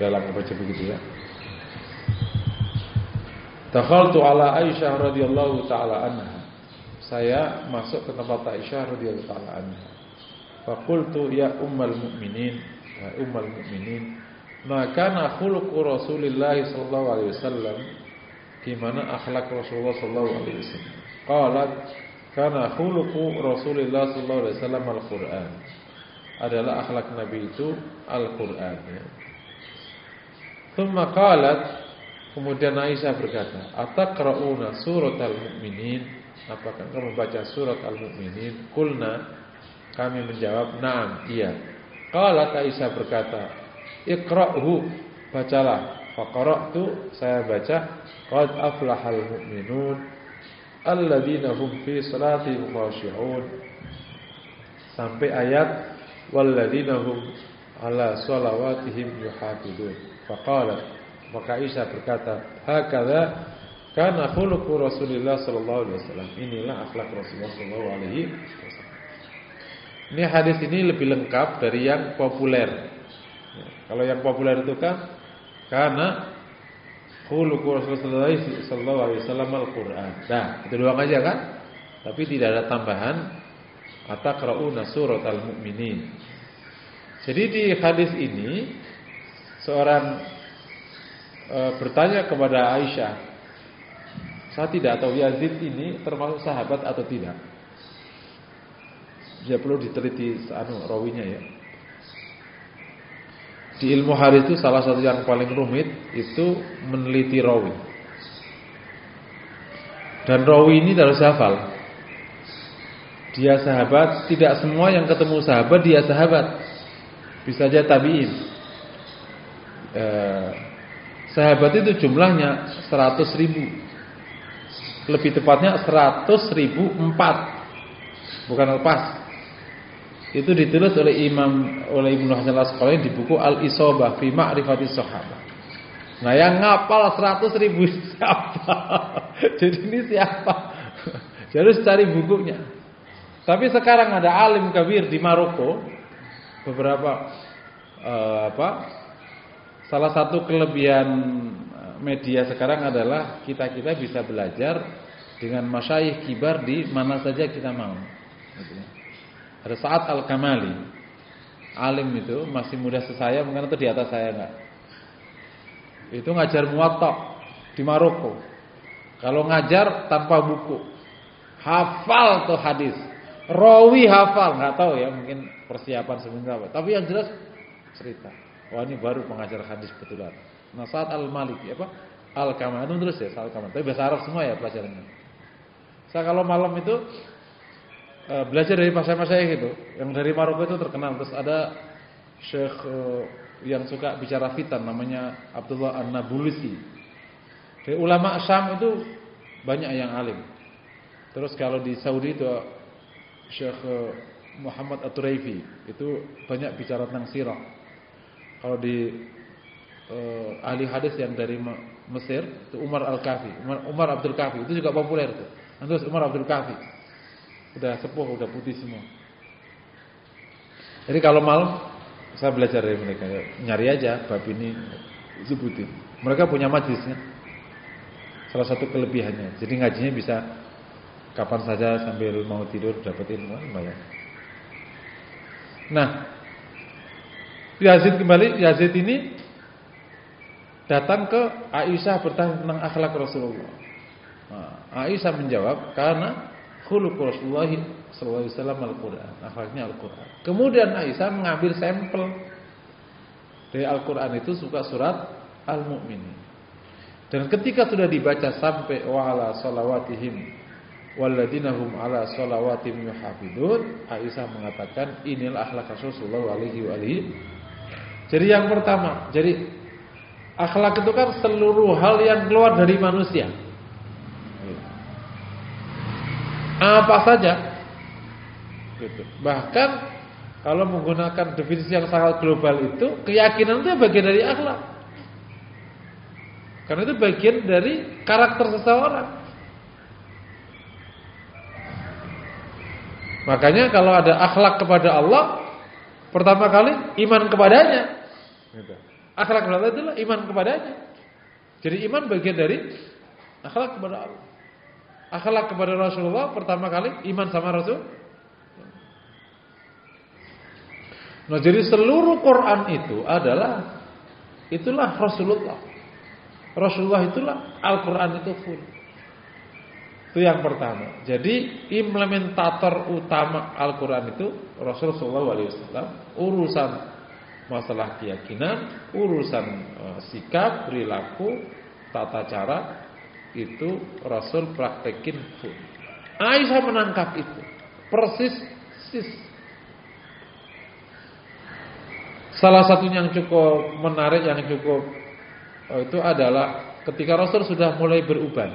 Dalam baca begitu ya. Dakhaltu ala Aisyah radhiyallahu taala anha. Saya masuk ke tempat Aisyah radhiyallahu taala anha. Faqultu ya ummul mukminin, ma kana khuluqu Rasulillah sallallahu alaihi wasallam, gimana akhlak Rasulullah sallallahu alaihi wasallam? Qalat kana khuluqu Rasulillah sallallahu alaihi wasallam al-Qur'an. Adalah akhlak Nabi itu Al-Qur'an ya. Tsumma qalat, kemudian Aisyah berkata, ataqra'una suratal mu'minin? Apakah kamu membaca surat Al-Mu'minin? Qulna, kami menjawab, na'am, iya. Qalat Aisyah berkata, iqra'hu, bacalah. Faqara'tu, saya baca, qad aflahal mu'minun alladzina hum fi salatihim khashi'un, sampai ayat walladzina hum ala shalawatihim yuhafizun. Faqalat, maka Aisyah berkata, hakadha kana khuluqu Rasulillah sallallahu alaihi wasallam. Inilah akhlak Rasulullah sallallahu alaihi wasallam. Ini hadis ini lebih lengkap dari yang populer. Ya, kalau yang populer itu kan karena khuluqu Rasulullah sallallahu alaihi wasallam Al-Qur'an. Nah, itu doang aja kan? Tapi tidak ada tambahan ataqra'una suratal mu'minin. Jadi di hadis ini seorang bertanya kepada Aisyah, saya tidak tahu Yazid ini termasuk sahabat atau tidak. Dia perlu diteliti rawinya ya. Di ilmu hadis itu salah satu yang paling rumit itu meneliti rawi. Dan rawi ini harus hafal. Dia sahabat, tidak semua yang ketemu sahabat dia sahabat. Bisa aja tabi'in. Sahabat itu jumlahnya 100.000. Lebih tepatnya 100.004. Bukan lepas. Itu ditulis oleh Ibnu Hajar Al-Asqalani di buku Al-Isabah fi Ma'rifatis Sahabah. Nah, yang ngapal 100.000 siapa? Jadi ini siapa? Jadi harus cari bukunya. Tapi sekarang ada alim kabir di Maroko. Beberapa salah satu kelebihan media sekarang adalah kita bisa belajar dengan masyayikh kibar di mana saja kita mau. Ada Sa'ad Al-Kamali, alim itu masih muda saya, mungkin itu di atas saya enggak. Itu ngajar Muwatta di Maroko. Kalau ngajar tanpa buku, hafal tuh hadis, rawi hafal, nggak tahu ya, mungkin persiapan seminggu apa. Tapi yang jelas cerita. Wah, ini baru pengajar hadis betulan. Nah, Sa'ad Al-Maliki Al-Kamali terus ya, Sa'ad Al-Kamali. Tapi bahasa Arab semua ya pelajarannya. Saya kalau malam itu belajar dari masyayikh itu, yang dari Maroko itu terkenal. Terus ada syekh yang suka bicara fitan, namanya Abdullah An-Nabulusi. Dari ulama Syam itu banyak yang alim. Terus kalau di Saudi itu Syekh Muhammad At-Turaifi, itu banyak bicara tentang sirah. Kalau di ahli hadis yang dari Mesir itu Umar Al-Kafi, Umar Abdul Kafi, itu juga populer tuh. Terus Umar Abdul Kafi udah sepuh, udah putih semua. Jadi kalau malam saya belajar dari mereka, nyari aja bab ini sebutin. Mereka punya majlisnya. Salah satu kelebihannya. Jadi ngajinya bisa kapan saja sambil mau tidur dapat ilmu lumayan. Nah, Yazid ini datang ke Aisyah bertanya tentang akhlak Rasulullah. Nah, Aisyah menjawab, karena khuluq Rasulullah sallallahu alaihi wasallam Al-Qur'an, akhlaknya Al-Qur'an. Kemudian Aisyah mengambil sampel dari Al-Qur'an itu surat Al-Mu'minin. Dan ketika sudah dibaca sampai wa ala shalawatihim walladzina hum ala shalawatihim yuhafidun, Aisyah mengatakan inilah akhlak Rasulullah alaihi wa alihi. Jadi yang pertama, jadi akhlak itu kan seluruh hal yang keluar dari manusia. Apa saja gitu. Bahkan kalau menggunakan definisi yang sangat global itu, keyakinan itu bagian dari akhlak. Karena itu bagian dari karakter seseorang. Makanya kalau ada akhlak kepada Allah, pertama kali iman kepadanya gitu. Akhlak kepada Allah itulah iman kepadanya. Jadi iman bagian dari akhlak kepada Allah. Akhlak kepada Rasulullah pertama kali iman sama Rasul. Nah, jadi seluruh Quran itu itulah Rasulullah. Rasulullah itulah Al-Quran itu full. Itu yang pertama. Jadi implementator utama Al-Quran itu Rasulullah SAW. Urusan masalah keyakinan, urusan sikap, perilaku, tata cara, itu Rasul praktekin full. Aisyah menangkap itu persis. Salah satunya yang cukup menarik, yang cukup itu adalah ketika Rasul sudah mulai beruban.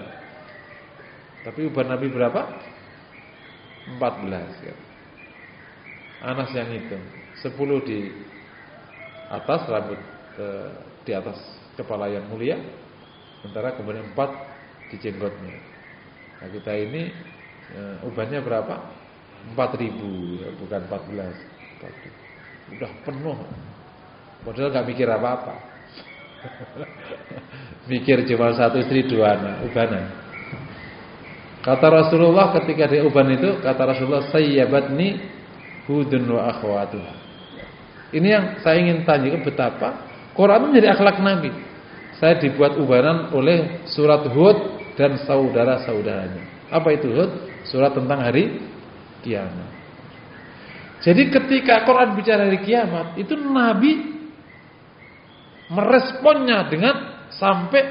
Tapi uban Nabi berapa? 14 ya. Anas yang hitung 10 di atas rambut, di atas kepala yang mulia, sementara kemudian 4 di jenggotnya. Nah, kita ini ubannya berapa? 4.000 ya, bukan 14. 4.000. Udah penuh. Padahal gak mikir apa-apa. Mikir cuma 1 istri 2 anak, ubanan. Kata Rasulullah ketika dia uban itu, kata Rasulullah, sayyabatni hudun wa akhwatuha. Ini yang saya ingin tanya, betapa Quran menjadi akhlak Nabi. saya dibuat ubanan oleh surat Hud dan saudara-saudaranya. Apa itu Hud? Surat tentang hari kiamat. Jadi ketika Quran bicara hari kiamat, itu Nabi meresponnya dengan sampai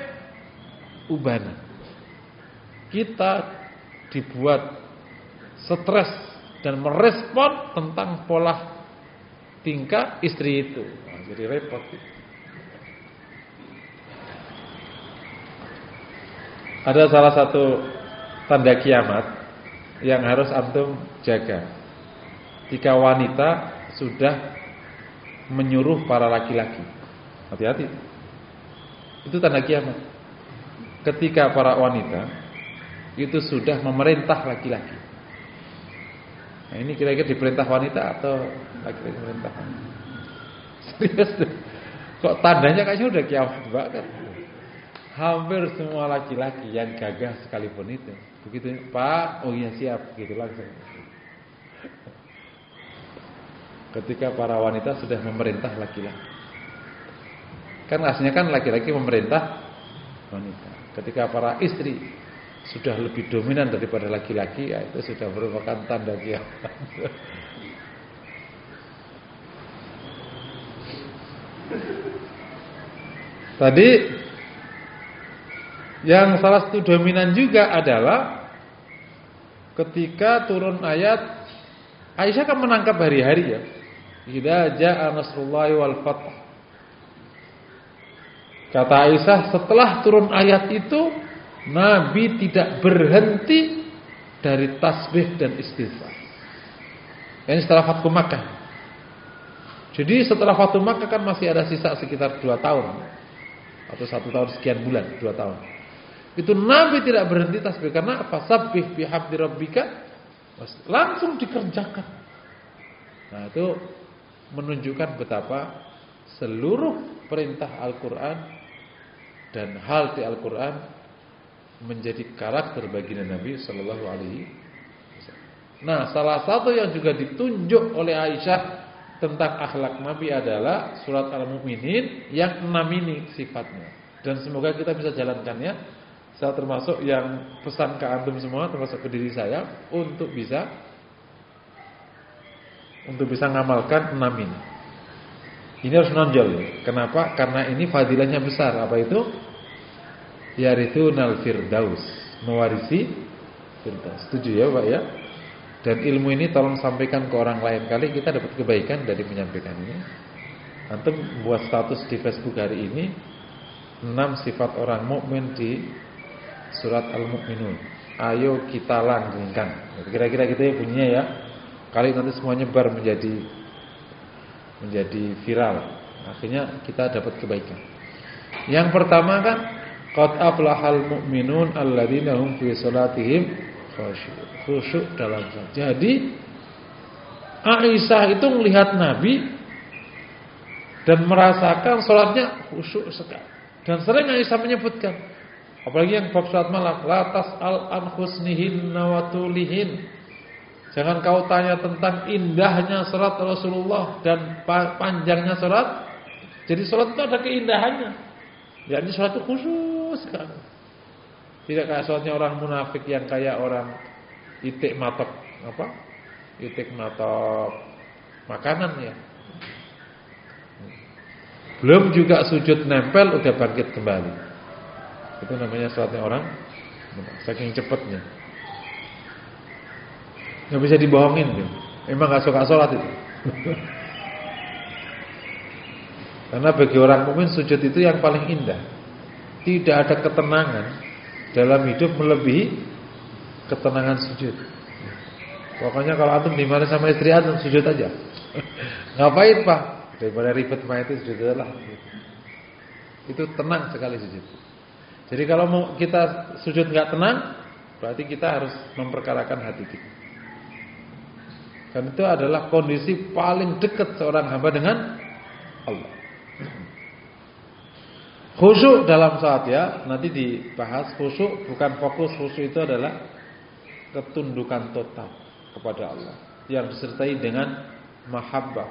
ubanan. Kita dibuat stres dan merespon tentang pola tingkah istri itu. Nah, jadi repot. Ada salah satu tanda kiamat yang harus antum jaga. Jika wanita sudah menyuruh para laki-laki. Hati-hati. Itu tanda kiamat. Ketika para wanita itu sudah memerintah laki-laki. Nah, ini kira-kira diperintah wanita atau laki-laki memerintah wanita? Serius tuh. Kok tandanya kayaknya udah kiamat banget. Hampir semua laki-laki yang gagah sekalipun itu begitu, Pak, oh iya siap, gitu langsung. Ketika para wanita sudah memerintah laki-laki. Kan aslinya kan laki-laki memerintah wanita. Ketika para istri sudah lebih dominan daripada laki-laki, ya itu sudah merupakan tanda kiamat. Tadi yang salah satu dominan juga adalah ketika turun ayat, Aisyah kan menangkap hari-hari ya. Idza jaa nasrullahi wal fath. Kata Aisyah, setelah turun ayat itu Nabi tidak berhenti dari tasbih dan istighfar. Ini setelah Fathu Makkah. Jadi setelah Fathu Makkah kan masih ada sisa sekitar 2 tahun atau 1 tahun sekian bulan, 2 tahun. Itu Nabi tidak berhenti tasbih karena apa? Sabbih bihamdi rabbika, langsung dikerjakan. Nah, itu menunjukkan betapa seluruh perintah Al-Qur'an dan hal di Al-Qur'an menjadi karakter baginda Nabi sallallahu alaihi wasallam. Nah, salah satu yang juga ditunjuk oleh Aisyah tentang akhlak Nabi adalah surat Al-Mu'minin yang 6 ini sifatnya. Dan semoga kita bisa jalankannya. Saya termasuk yang pesan ke antum semua, termasuk ke diri saya untuk bisa ngamalkan 6 ini. Ini harus nonjol. Kenapa? Karena ini fadilahnya besar. Apa itu? Yarithunal firdaus, mewarisi firdaus. Setuju ya, Pak ya? Dan ilmu ini tolong sampaikan ke orang lain, kali kita dapat kebaikan dari menyampaikan ini. Antum buat status di Facebook hari ini 6 sifat orang mukmin di surat Al-Mu'minun. Ayo kita langgengkan. Kira-kira gitu ya bunyinya ya. Kali nanti semua nyebar menjadi viral. Akhirnya kita dapat kebaikan. Yang pertama kan qad aflahal mu'minun alladzina hum fi salatihim khusyuk dalam salat. Jadi Aisyah itu melihat Nabi dan merasakan salatnya khusyuk sekali. Dan sering Aisyah menyebutkan, apalagi yang bab salat malam, la tas'al an husnihin nawatulihin. Jangan kau tanya tentang indahnya salat Rasulullah dan panjangnya salat. Jadi salat itu ada keindahannya. Jadi salat itu khusyuk sekali. Tidak kayak salatnya orang munafik yang kayak orang itik matok apa? Itik matok makanan ya. Belum juga sujud nempel udah bangkit kembali. Itu namanya salatnya orang saking cepatnya. Nggak bisa dibohongin tuh. Emang nggak suka sholat itu. Karena bagi orang mukmin sujud itu yang paling indah. Tidak ada ketenangan dalam hidup melebihi ketenangan sujud. Pokoknya kalau antum di mana sama istri antum sujud aja. Ngapain Pak? Daripada ribet mah itu sujud lah. Itu tenang sekali sujud. Jadi kalau mau kita sujud nggak tenang, berarti kita harus memperkarakan hati kita. Dan itu adalah kondisi paling dekat seorang hamba dengan Allah. Khusyuk dalam salat ya, nanti dibahas. Khusyuk bukan fokus, khusyuk itu adalah ketundukan total kepada Allah yang disertai dengan mahabbah,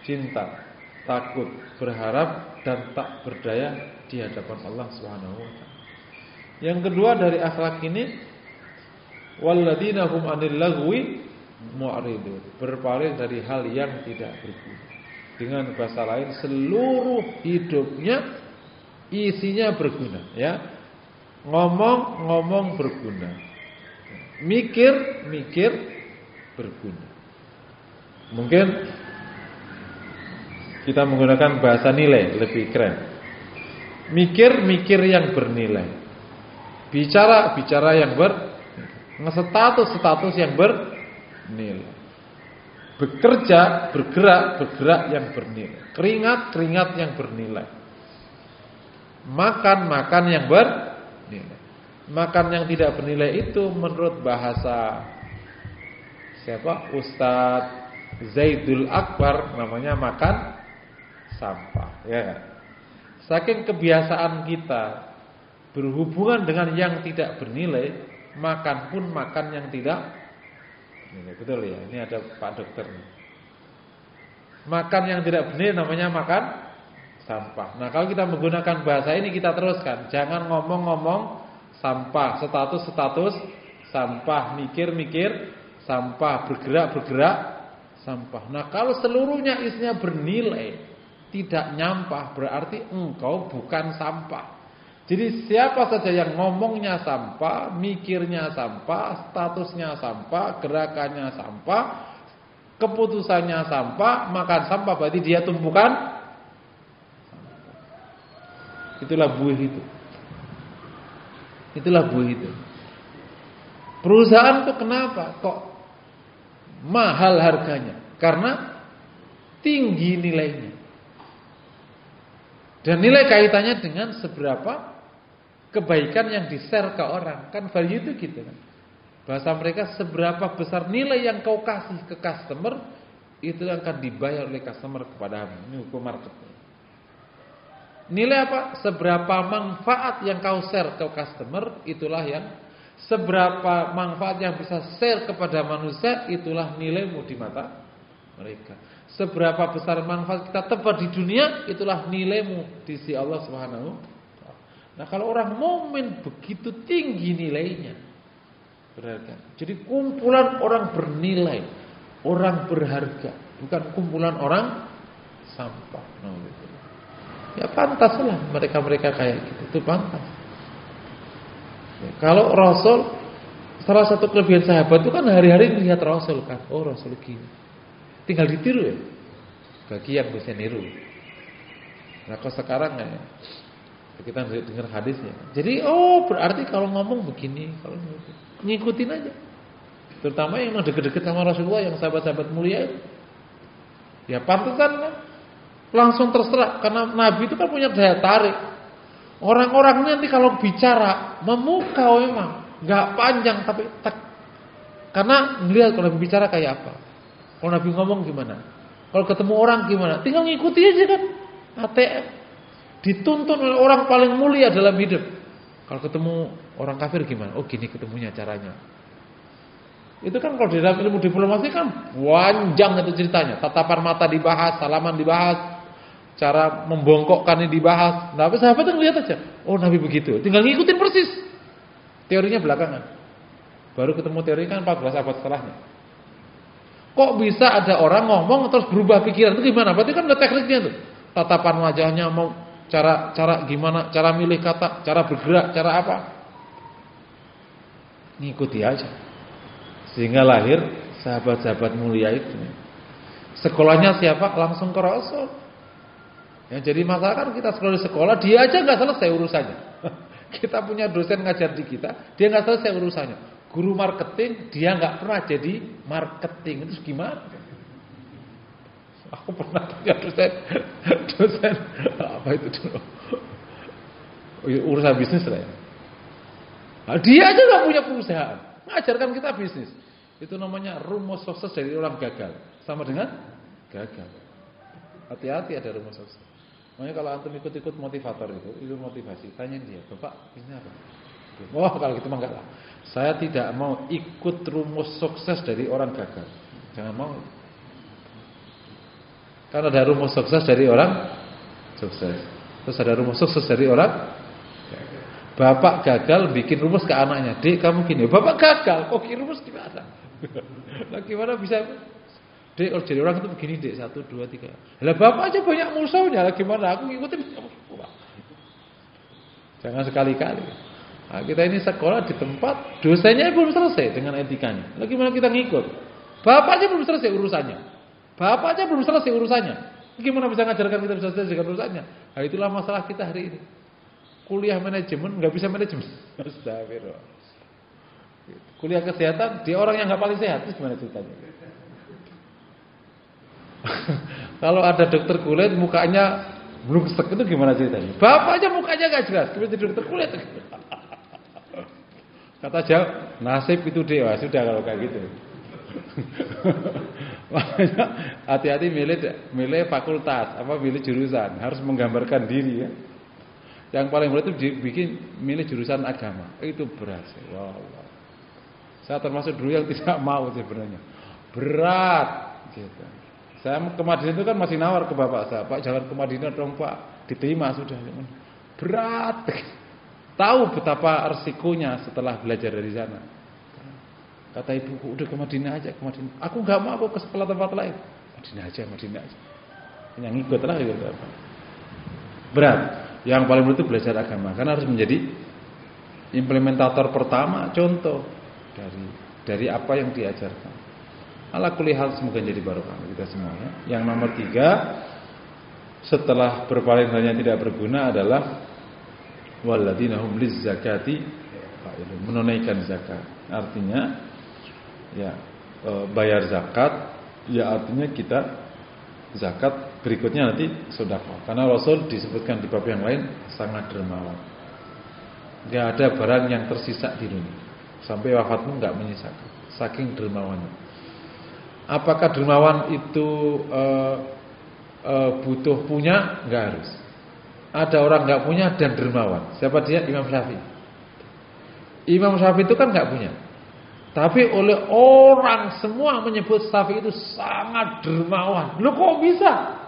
cinta, takut, berharap, dan tak berdaya di hadapan Allah Subhanahu wa taala. Yang kedua dari akhlak ini, walladzina hum 'anil lagwi mu'ridun, berpaling dari hal yang tidak berguna. Dengan bahasa lain, seluruh hidupnya isinya berguna, ya. Ngomong berguna. Mikir berguna. Mungkin kita menggunakan bahasa nilai lebih keren. Mikir yang bernilai. Bicara yang status yang bernilai. Bekerja, bergerak yang bernilai. Keringat yang bernilai. Makan yang bernilai. Makan yang tidak bernilai itu menurut bahasa siapa? Ustadz Zaidul Akbar, namanya makan sampah, ya kan? Saking kebiasaan kita berhubungan dengan yang tidak bernilai, makan pun makan yang tidak bernilai. Betul ya? Ini ada Pak Dokter. Makan yang tidak bernilai namanya makan sampah. Nah, kalau kita menggunakan bahasa ini, kita teruskan. Jangan ngomong sampah, status sampah, mikir sampah, bergerak sampah. Nah, kalau seluruhnya isinya bernilai, tidak nyampah, berarti engkau bukan sampah. Jadi siapa saja yang ngomongnya sampah, mikirnya sampah, statusnya sampah, gerakannya sampah, keputusannya sampah, makan sampah, berarti dia tumpukan sampah. Itulah buih itu. Perusahaan itu kenapa kok mahal harganya? Karena tinggi nilainya. Dan nilai kaitannya dengan seberapa kebaikan yang di-share ke orang. Kan value itu gitu kan. Bahasa mereka, seberapa besar nilai yang kau kasih ke customer, itu akan dibayar oleh customer kepadamu. Ini hukum marketing. Nilai apa? Seberapa manfaat yang kau share ke customer, itulah yang, seberapa manfaat yang bisa share kepada manusia, itulah nilaimu di mata mereka. Seberapa besar manfaat kita tebar di dunia, itulah nilaimu di sisi Allah Subhanahu. Nah, kalau orang mukmin begitu tinggi nilainya, berharga. Jadi kumpulan orang bernilai, orang berharga, bukan kumpulan orang sampah. Nah, gitu. Ya pantaslah mereka kayak gitu, itu pantas. Ya, kalau Rasul, salah satu kelebihan sahabat itu kan hari-hari melihat Rasul kan, oh Rasul gini, tinggal ditiru ya, bagi yang bisa niru. Nah, kalau sekarang ya, kita dengar hadisnya, jadi oh berarti kalau ngomong begini, kalau ngikutin aja. Terutama yang deket-deket sama Rasulullah, yang sahabat-sahabat mulia itu, ya pantasan kan. Langsung terserah, karena Nabi itu kan punya daya tarik. Orang-orang nanti kalau bicara memukau memang, nggak panjang tapi tek. Karena melihat kalau Nabi bicara kayak apa, kalau Nabi ngomong gimana, kalau ketemu orang gimana, tinggal ngikuti aja kan. ATM dituntun oleh orang paling mulia dalam hidup. Kalau ketemu orang kafir gimana? Oh gini ketemunya caranya. Itu kan kalau di dalam ilmu diplomasi kan panjang itu ceritanya. Tatapan mata dibahas, salaman dibahas, cara membongkokkan ini dibahas. Nah, sahabat yang lihat aja, oh Nabi begitu, tinggal ngikutin persis. Teorinya belakangan. Baru ketemu teori kan 14 abad setelahnya. Kok bisa ada orang ngomong terus berubah pikiran, itu gimana? Berarti kan ada tekniknya tuh. Tatapan wajahnya, mau cara gimana, cara milih kata, cara bergerak, cara apa. Ngikuti aja. Sehingga lahir sahabat-sahabat mulia itu. Sekolahnya siapa? Langsung ke Rasul. Ya, jadi masalah kan kita sekolah di sekolah, dia aja nggak selesai urusannya. Kita punya dosen ngajar di kita, dia nggak selesai urusannya. Guru marketing, dia nggak pernah jadi marketing. Itu gimana? Aku pernah punya dosen apa itu dulu? Urusan bisnis lah ya. Nah, dia aja nggak punya perusahaan, mengajarkan kita bisnis. Itu namanya rumus sukses dari orang gagal. Sama dengan gagal. Hati-hati ada rumus sukses. Makanya kalau antum ikut-ikut motivator itu motivasi. Tanya dia, Bapak ini apa? Oh kalau gitu mah enggak lah. Saya tidak mau ikut rumus sukses dari orang gagal. Jangan mau. Karena ada rumus sukses dari orang sukses. Terus ada rumus sukses dari orang bapak gagal bikin rumus ke anaknya. Dek, kamu gini. Bapak gagal, kok bikin rumus gimana? Lah gimana bisa? Dek, jadi orang itu begini, Dek. 1, 2, 3. Lah bapak aja banyak musuhnya. Lah gimana? Aku ngikutin. Jangan sekali-kali. Nah, kita ini sekolah di tempat dosennya belum selesai dengan etikanya. Lah gimana kita ngikut? Bapaknya belum selesai urusannya. Bapaknya belum selesai urusannya. Gimana bisa ngajarkan kita bisa selesai dengan urusannya? Nah, itulah masalah kita hari ini. Kuliah manajemen nggak bisa manajemen. Astagfirullah. Kuliah kesehatan dia orang yang nggak paling sehat, terus gimana ceritanya? Kalau ada dokter kulit mukanya blungsek itu gimana ceritanya? Bapaknya mukanya nggak jelas, kemudian jadi dokter kulit. Kata jawab, nasib itu dewa. Sudah kalau kayak gitu. Makanya hati-hati milih fakultas, milih jurusan, harus menggambarkan diri ya. Yang paling berat itu milih jurusan agama. Itu berat. Wow. Saya termasuk dulu yang tidak mau sebenarnya. Berat gitu. Saya ke Madinah itu kan masih nawar ke bapak saya, Pak jangan ke Madinah dong Pak, diterima sudah. Berat. Tahu betapa resikonya setelah belajar dari sana. Kata ibuku, udah ke Madinah aja, ke Madinah. Aku nggak mau, aku ke sekolah tempat lain. Madinah aja. Yang ikut lah gitu. Berat. Yang paling berat itu belajar agama, karena harus menjadi implementator pertama, contoh dari apa yang diajarkan. Ala kulli hal semoga jadi barokah kita semuanya. Yang nomor 3, setelah berpaling hanya tidak berguna adalah walladzina hum lizzakati menunaikan zakat. Artinya ya bayar zakat, ya artinya kita zakat berikutnya nanti sedekah. Karena Rasul disebutkan di bab yang lain sangat dermawan. Enggak ada barang yang tersisa di dunia sampai wafatmu enggak menyisakan. Saking dermawannya. Apakah dermawan itu butuh punya? Enggak harus. Ada orang enggak punya dan dermawan. Siapa dia? Imam Syafi'i. Imam Syafi'i itu kan enggak punya. Tapi oleh orang semua menyebut Syafi'i itu sangat dermawan. Loh kok bisa?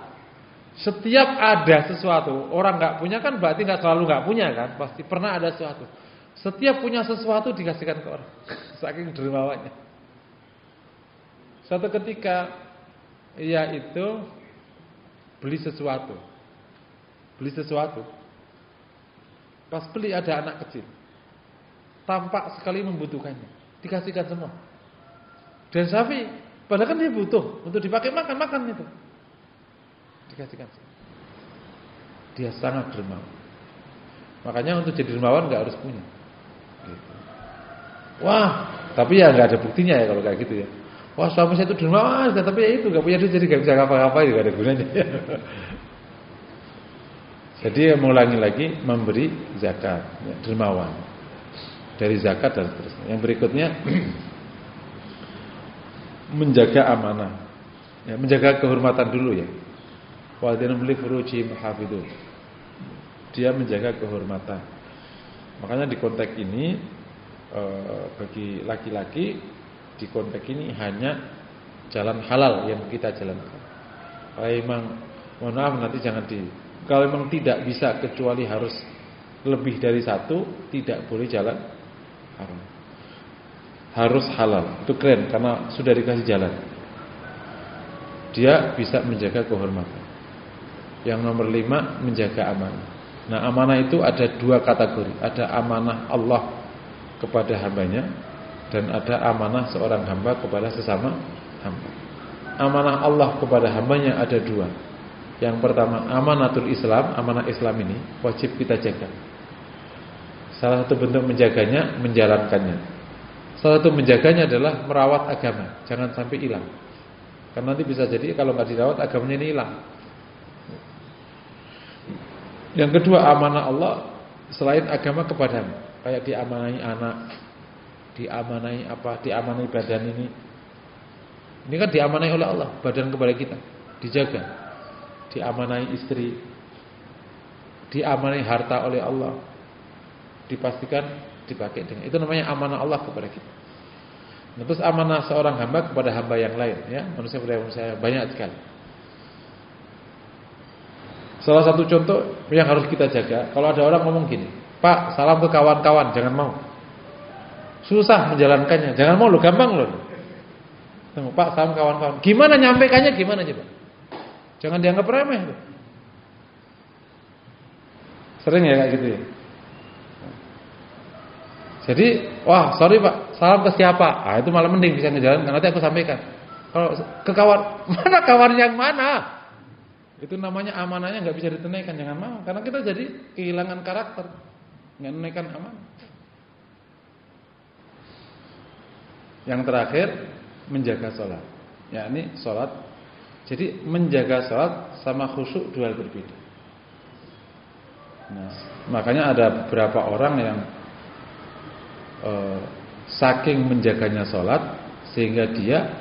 Setiap ada sesuatu, orang enggak punya kan berarti enggak selalu enggak punya kan? Pasti pernah ada sesuatu. Setiap punya sesuatu dikasihkan ke orang. Saking dermawannya. Suatu ketika ia itu beli sesuatu. Pas beli ada anak kecil. Tampak sekali membutuhkannya. Dikasihkan semua. Dan Syafi'i, padahal kan dia butuh untuk dipakai makan itu. Dikasihkan semua. Dia sangat dermawan. Makanya untuk jadi dermawan nggak harus punya. Gitu. Wah, tapi ya nggak ada buktinya ya kalau kayak gitu ya. Wah, suami saya itu dermawan, tapi ya itu nggak punya duit jadi nggak bisa ngapa-ngapain, nggak ada gunanya. Jadi mengulangi lagi memberi zakat, ya, dermawan. Dari zakat dan seterusnya. Yang berikutnya menjaga amanah. Ya, menjaga kehormatan dulu ya. Wa'adina li furujihim hafidun. Dia menjaga kehormatan. Makanya di konteks ini bagi laki-laki di konteks ini hanya jalan halal yang kita jalankan. Kalau memang mohon maaf nanti jangan kalau memang tidak bisa kecuali harus lebih dari satu, tidak boleh jalan haram. Harus halal. Itu keren karena sudah dikasih jalan. Dia bisa menjaga kehormatan. Yang nomor 5 menjaga amanah. Nah, amanah itu ada 2 kategori. Ada amanah Allah kepada hambanya dan ada amanah seorang hamba kepada sesama hamba. Amanah Allah kepada hambanya ada 2. Yang pertama amanatul Islam, amanah Islam ini wajib kita jaga. Salah satu bentuk menjaganya menjalankannya. Salah satu menjaganya adalah merawat agama, jangan sampai hilang. Karena nanti bisa jadi kalau nggak dirawat agamanya ini hilang. Yang kedua amanah Allah selain agama kepadamu, kayak diamanai anak, diamanai badan ini. Ini kan diamanai oleh Allah, badan kepada kita, dijaga. Diamanai istri, diamanai harta oleh Allah, dipastikan dipakai dengan. Itu namanya amanah Allah kepada kita. Nah, terus amanah seorang hamba kepada hamba yang lain, ya, manusia kepada manusia banyak sekali. Salah satu contoh yang harus kita jaga, kalau ada orang ngomong gini, Pak, salam ke kawan-kawan, jangan mau. Susah menjalankannya, jangan mau lo, gampang lo. Pak, salam kawan-kawan. Gimana nyampaikannya, gimana coba? Jangan dianggap remeh. Sering ya kayak gitu ya. Jadi, wah sorry Pak, salam ke siapa? Ah itu malah mending bisa ngejalan, nanti aku sampaikan. Kalau ke kawan, mana kawan yang mana? Itu namanya amanahnya nggak bisa ditunaikan, jangan mau. Karena kita jadi kehilangan karakter, nggak menunaikan amanah. Yang terakhir, menjaga sholat. Ya ini sholat. Jadi menjaga sholat sama khusyuk dua hal berbeda. Nah, makanya ada beberapa orang yang saking menjaganya sholat sehingga dia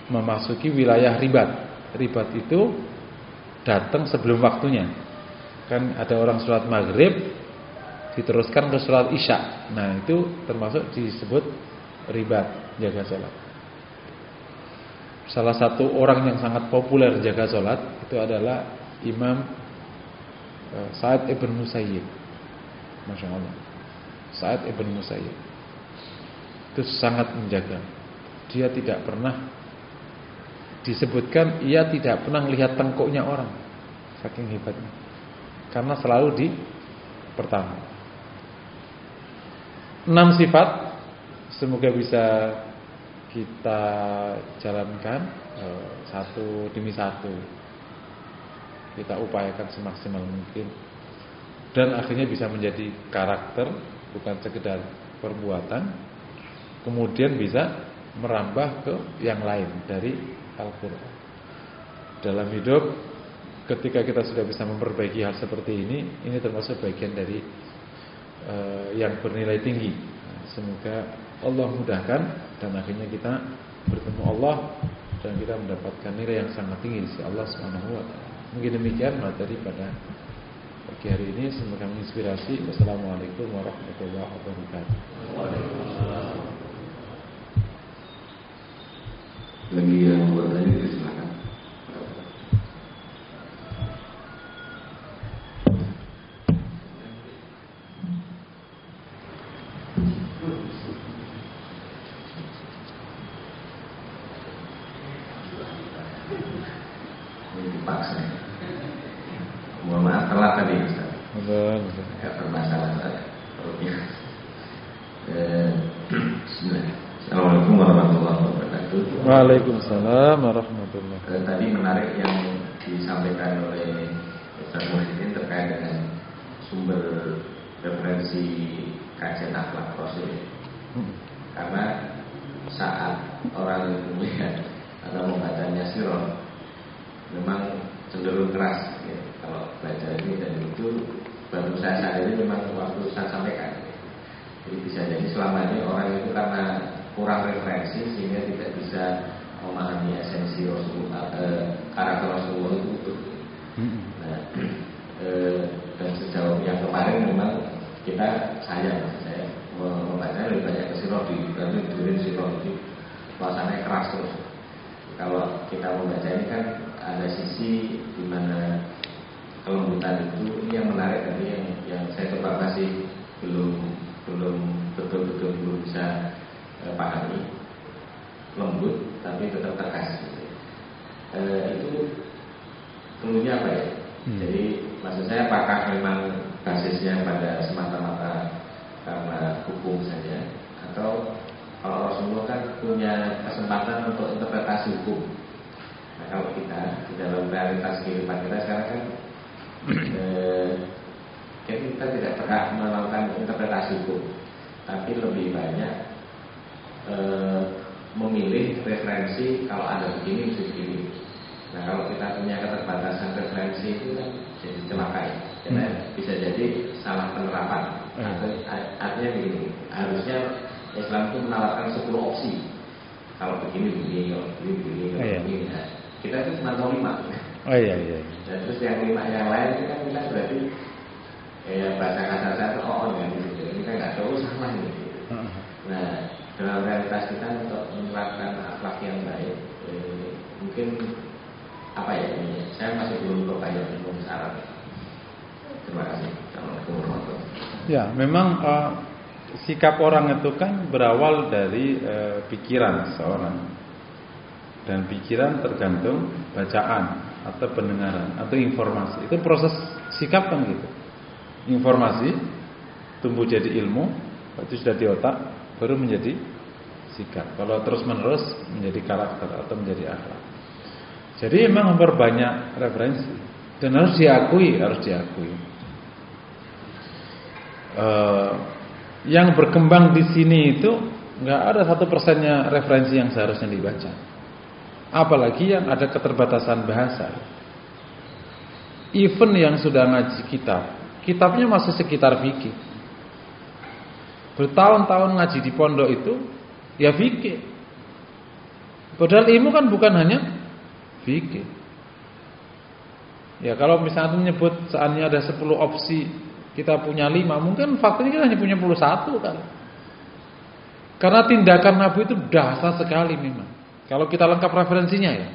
memasuki wilayah ribat. Ribat itu datang sebelum waktunya. Kan ada orang sholat maghrib diteruskan ke sholat isya. Nah itu termasuk disebut ribat, jaga sholat. Salah satu orang yang sangat populer jaga sholat itu adalah Imam Sa'id ibn Musayyib. Masya Allah, Sa'id ibn Musayyib itu sangat menjaga. Dia tidak pernah, disebutkan ia tidak pernah melihat tengkuknya orang, saking hebatnya. Karena selalu di pertama. 6 sifat semoga bisa kita jalankan satu demi satu. Kita upayakan semaksimal mungkin dan akhirnya bisa menjadi karakter, bukan sekedar perbuatan. Kemudian bisa merambah ke yang lain dari Al-Quran. Dalam hidup, ketika kita sudah bisa memperbaiki hal seperti ini termasuk bagian dari yang bernilai tinggi. Semoga Allah mudahkan dan akhirnya kita bertemu Allah dan kita mendapatkan nilai yang sangat tinggi di sisi Allah Subhanahu wa taala. Mungkin demikian materi pada pagi hari ini, semoga menginspirasi. Wassalamualaikum warahmatullahi wabarakatuh. Lagi yang buat tanya silakan. Ini dipaksa. Mohon maaf telat tadi Ustaz. Agak bermasalah perutnya. Bismillah. Assalamualaikum warahmatullahi wabarakatuh. Waalaikumsalam warahmatullahi wabarakatuh. Tadi menarik yang disampaikan oleh Ustaz Muhyiddin terkait dengan sumber referensi kajian akhlak Rasul. Karena saat orang melihat atau membacanya sirah memang cenderung keras ya. Kalau baca ini dan itu baru saya sadari memang waktu saya sampaikan. Jadi bisa jadi selama ini orang itu karena kurang referensi sehingga tidak bisa memahami esensi Rasulullah, karakter Rasulullah itu utuh. Nah, dan sejauh yang kemarin memang saya membaca lebih banyak ke sirah di sirah itu suasananya keras terus. Kalau kita membaca ini kan ada sisi di mana kelembutan itu ini yang menarik tadi yang saya coba masih belum betul-betul belum bisa pahami. Lembut tapi tetap tegas. Itu keluarnya apa ya? Jadi maksud saya apakah memang basisnya pada semata-mata karena hukum saja, atau kalau Rasulullah kan punya kesempatan untuk interpretasi hukum. Nah kalau kita di dalam realitas kehidupan kita sekarang kan kita tidak berhak melakukan interpretasi hukum, tapi lebih banyak memilih referensi kalau ada begini begini. Nah kalau kita punya keterbatasan referensi itu kan jadi celaka ya. Karena bisa jadi salah penerapan. Artinya begini, harusnya Islam itu menawarkan 10 opsi. Kalau begini begini, kalau begini kalau begini. Nah, kita itu cuma tahu 5. Iya. Dan terus yang 5 yang lain itu kan kita berarti bahasa kasar saya kan gitu. Ini kan nggak tahu sama ini. Nah dalam realitas kita untuk menerapkan akhlak yang baik, mungkin apa ya ini? Saya masih belum kebayang ilmu Arab. Terima kasih. Assalamualaikum warahmatullahi wabarakatuh. Ya, memang sikap orang itu kan berawal dari pikiran seseorang. Dan pikiran tergantung bacaan atau pendengaran atau informasi. Itu proses sikap kan gitu. Informasi tumbuh jadi ilmu, itu sudah di otak, baru menjadi sikap. Kalau terus-menerus menjadi karakter atau menjadi akhlak. Jadi memang memperbanyak referensi dan harus diakui. Yang berkembang di sini itu nggak ada 1% referensi yang seharusnya dibaca. Apalagi yang ada keterbatasan bahasa. Even yang sudah ngaji kitabnya masih sekitar fikih. Bertahun-tahun ngaji di pondok itu ya fikih. Padahal ilmu kan bukan hanya fikih. Ya kalau misalnya menyebut seandainya ada 10 opsi, kita punya 5, mungkin faktanya kita hanya punya 1 kan. Karena tindakan Nabi itu dahsyat sekali memang. Kalau kita lengkap referensinya ya.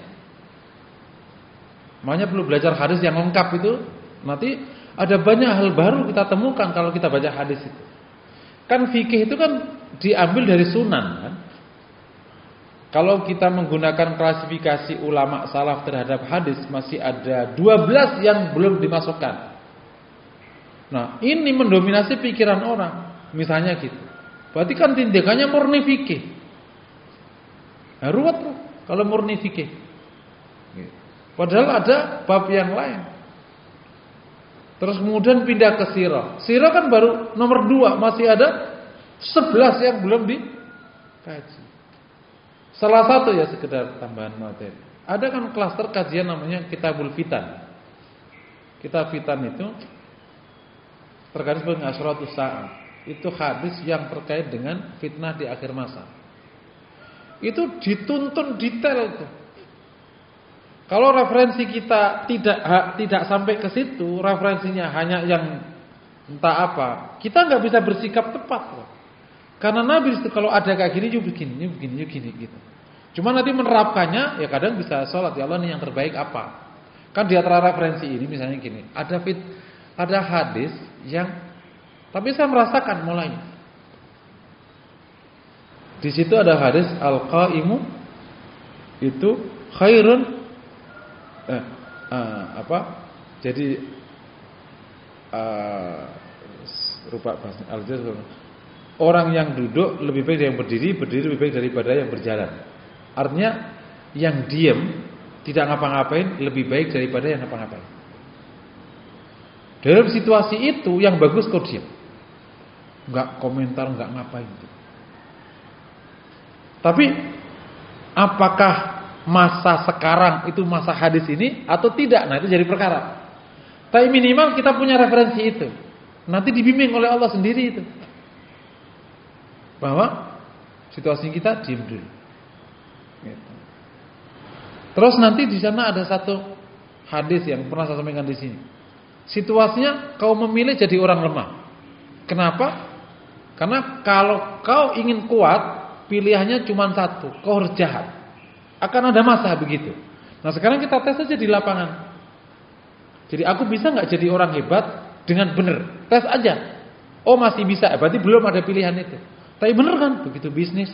Makanya perlu belajar hadis yang lengkap itu. Nanti ada banyak hal baru kita temukan kalau kita baca hadis itu. Kan fikih itu kan diambil dari sunan kan. Kalau kita menggunakan klasifikasi ulama salaf terhadap hadis, masih ada 12 yang belum dimasukkan. Nah ini mendominasi pikiran orang. Misalnya gitu. Berarti kan tindakannya murni fikih. Nah, ruwet loh kalau murni fikih. Padahal ada bab yang lain. Terus kemudian pindah ke sirah. Sirah kan baru nomor 2, masih ada 11 yang belum dikaji. Salah satu ya sekedar tambahan materi. Ada kan klaster kajian namanya Kitabul Fitan. Kitab Fitan itu terkait dengan Asyratus Sa'ah. Itu hadis yang terkait dengan fitnah di akhir masa. Itu dituntun detail itu. Kalau referensi kita tidak sampai ke situ, referensinya hanya yang entah apa, kita nggak bisa bersikap tepat loh. Karena Nabi itu kalau ada kayak gini, yuk begini gitu. Cuma nanti menerapkannya, ya kadang bisa sholat ya Allah nih yang terbaik apa? Kan di antara referensi ini misalnya gini, ada hadis yang, tapi saya merasakan mulainya. Di situ ada hadis al-qaimu itu khairun Jadi rupa bahasa al-jazm. Orang yang duduk lebih baik dari yang berdiri, berdiri lebih baik daripada yang berjalan. Artinya yang diam tidak ngapa-ngapain lebih baik daripada yang ngapa-ngapain. Dalam situasi itu yang bagus kau diam. Enggak komentar, enggak ngapain. Tapi apakah masa sekarang itu masa hadis ini atau tidak? Nah itu jadi perkara. Tapi minimal kita punya referensi itu. Nanti dibimbing oleh Allah sendiri itu. Bahwa situasi kita diam dulu. Gitu. Terus nanti di sana ada satu hadis yang pernah saya sampaikan di sini. Situasinya kau memilih jadi orang lemah. Kenapa? Karena kalau kau ingin kuat, pilihannya cuma satu, kau harus jahat. Akan ada masa begitu. Nah sekarang kita tes aja di lapangan. Jadi aku bisa nggak jadi orang hebat dengan benar? Tes aja. Oh masih bisa, berarti belum ada pilihan itu. Tapi bener kan? Begitu bisnis,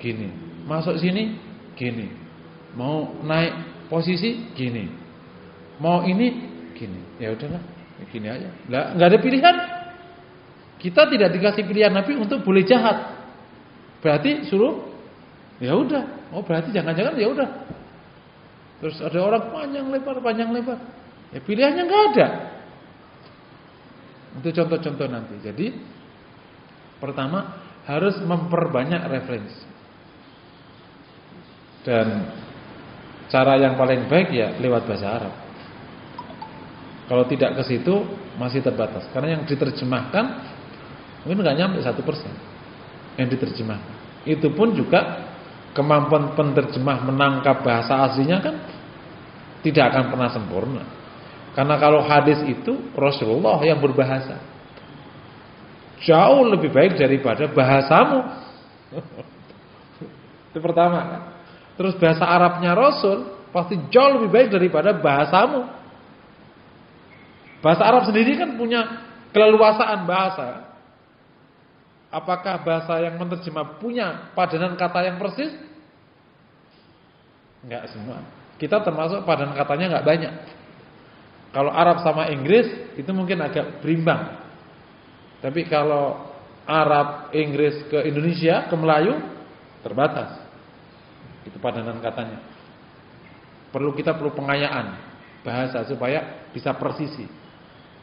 gini. Masuk sini, gini. Mau naik posisi, gini. Mau ini, gini. Ya udahlah, gini aja. Nggak ada pilihan. Kita tidak dikasih pilihan Nabi untuk boleh jahat. Berarti suruh, ya udah. Oh berarti jangan-jangan ya udah. Terus ada orang panjang lebar. Ya pilihannya nggak ada. Itu contoh-contoh nanti. Jadi pertama harus memperbanyak referensi. Dan cara yang paling baik ya lewat bahasa Arab. Kalau tidak ke situ masih terbatas. Karena yang diterjemahkan mungkin nggak nyampe 1% yang diterjemahkan. Itu pun juga kemampuan penerjemah menangkap bahasa aslinya kan tidak akan pernah sempurna. Karena kalau hadis itu Rasulullah yang berbahasa jauh lebih baik daripada bahasamu. Itu pertama kan. Terus bahasa Arabnya Rasul pasti jauh lebih baik daripada bahasamu. Bahasa Arab sendiri kan punya keleluasaan bahasa. Apakah bahasa yang menerjemah punya padanan kata yang persis? Enggak semua. Kita termasuk padanan katanya enggak banyak. Kalau Arab sama Inggris itu mungkin agak berimbang. Tapi kalau Arab, Inggris ke Indonesia, ke Melayu terbatas. Itu padanan katanya. Kita perlu pengayaan bahasa supaya bisa persisi.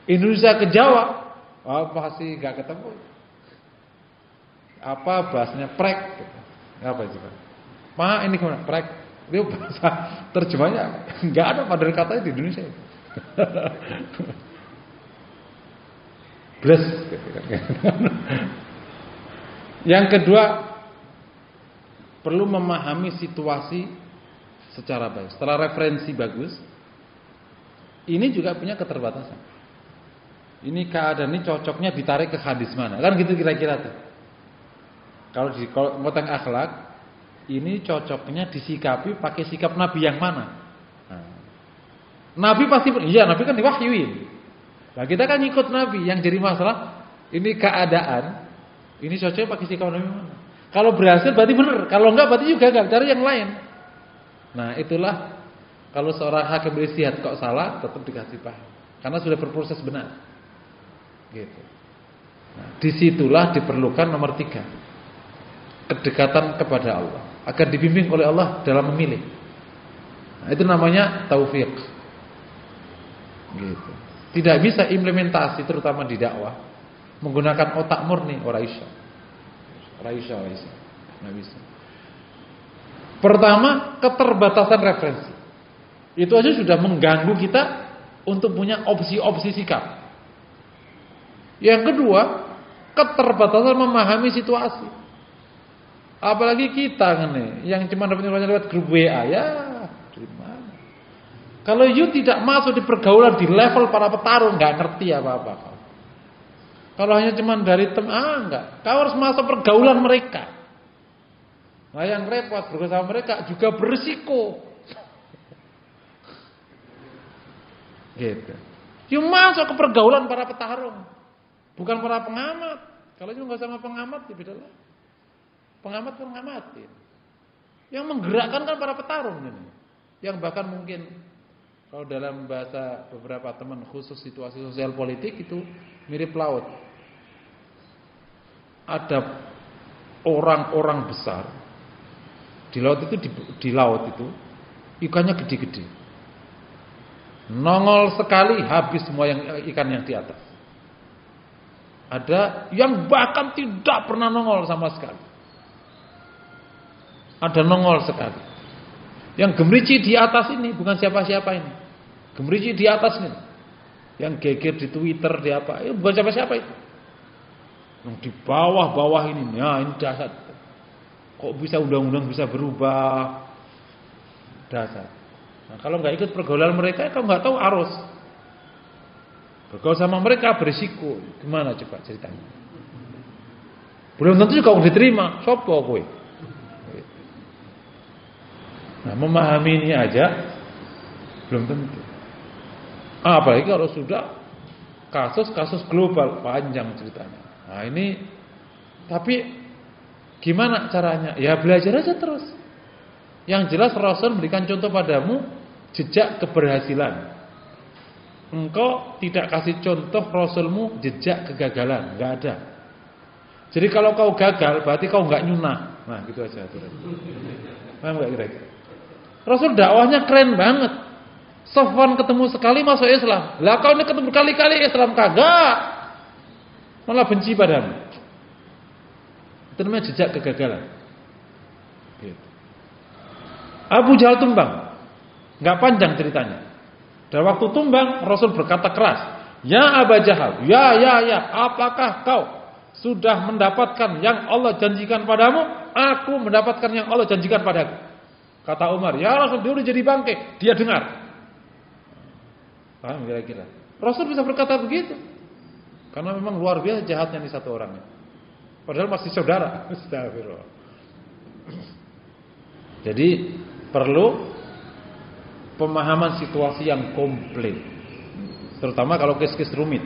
Indonesia ke Jawa, pasti enggak ketemu. Apa bahasanya prek? Apa itu Pak? Ma ini gimana? Prek. Itu bahasa terjemahnya enggak ada padanan katanya di Indonesia. Bless. Yang kedua, perlu memahami situasi secara baik. Setelah referensi bagus, ini juga punya keterbatasan. Ini keadaan ini cocoknya ditarik ke hadis mana? Kan gitu kira-kira tuh. Kalau di konteks akhlak, ini cocoknya disikapi pakai sikap Nabi yang mana? Nabi pasti, iya Nabi kan diwahyuin. Nah kita kan ikut Nabi. Yang jadi masalah, ini keadaan, ini cocoknya pakai sikap Nabi mana? Kalau berhasil berarti benar, kalau enggak berarti juga gagal, cari yang lain. Nah itulah, kalau seorang hakim beristihad kok salah, tetap dikasih paham. Karena sudah berproses benar. Gitu. Nah, disitulah diperlukan nomor 3. Kedekatan kepada Allah, agar dibimbing oleh Allah dalam memilih. Nah, itu namanya taufik. Gitu. Tidak bisa implementasi terutama di dakwah menggunakan otak murni, ora iso. Nggak bisa. Pertama, keterbatasan referensi. Itu aja sudah mengganggu kita untuk punya opsi-opsi sikap. Yang kedua, keterbatasan memahami situasi. Apalagi kita nih, yang cuma dapat informasi lewat grup WA, ya gimana? Kalau you tidak masuk di pergaulan di level para petarung, nggak ngerti apa-apa. Kalau hanya cuma dari enggak. Kau harus masuk pergaulan mereka. Nah yang repot bergaul sama mereka juga berisiko. Gitu. You masuk ke pergaulan para petarung, bukan para pengamat. Kalau you nggak sama pengamat, ya beda lah. Pengamat ngamatin. Yang menggerakkan kan para petarung ini. Yang bahkan mungkin kalau dalam bahasa beberapa teman khusus situasi sosial politik itu mirip laut. Ada orang-orang besar di laut itu ikannya gede-gede. Nongol sekali habis semua ikan yang di atas. Ada yang bahkan tidak pernah nongol sama sekali. Ada nongol sekali. Yang gemerici di atas ini bukan siapa-siapa ini. Gemerici di atas ini. Yang geger di Twitter di apa? Bukan siapa-siapa itu. Yang di bawah-bawah ini. Ya ini dasar. Kok bisa undang-undang bisa berubah? Dasar. Nah, kalau nggak ikut pergaulan mereka, kamu nggak tahu arus. Bergaul sama mereka berisiko. Gimana coba ceritanya? Belum tentu juga diterima. Sopo kowe? Nah, memahami ini aja belum tentu. Apalagi kalau sudah kasus-kasus global panjang ceritanya. Nah, ini tapi gimana caranya? Ya belajar aja terus. Yang jelas Rasul memberikan contoh padamu jejak keberhasilan. Engkau tidak kasih contoh Rasulmu jejak kegagalan, enggak ada. Jadi kalau kau gagal berarti kau enggak nyunah. Nah, gitu aja aturan. Paham enggak kira-kira? Rasul dakwahnya keren banget. Safwan ketemu sekali masuk Islam. Lah kau ini ketemu berkali-kali Islam kagak. Malah benci padamu. Itu namanya jejak kegagalan. Gitu. Abu Jahal tumbang. Enggak panjang ceritanya. Dan waktu tumbang Rasul berkata keras, "Ya Abu Jahal, ya, apakah kau sudah mendapatkan yang Allah janjikan padamu? Aku mendapatkan yang Allah janjikan padaku." Kata Umar, "Ya Rasul, dia udah jadi bangke." Dia dengar. Paham kira-kira? Rasul bisa berkata begitu. Karena memang luar biasa jahatnya nih satu orang. Padahal masih saudara. Astagfirullah. Jadi perlu pemahaman situasi yang komplit, terutama kalau kes-kes rumit.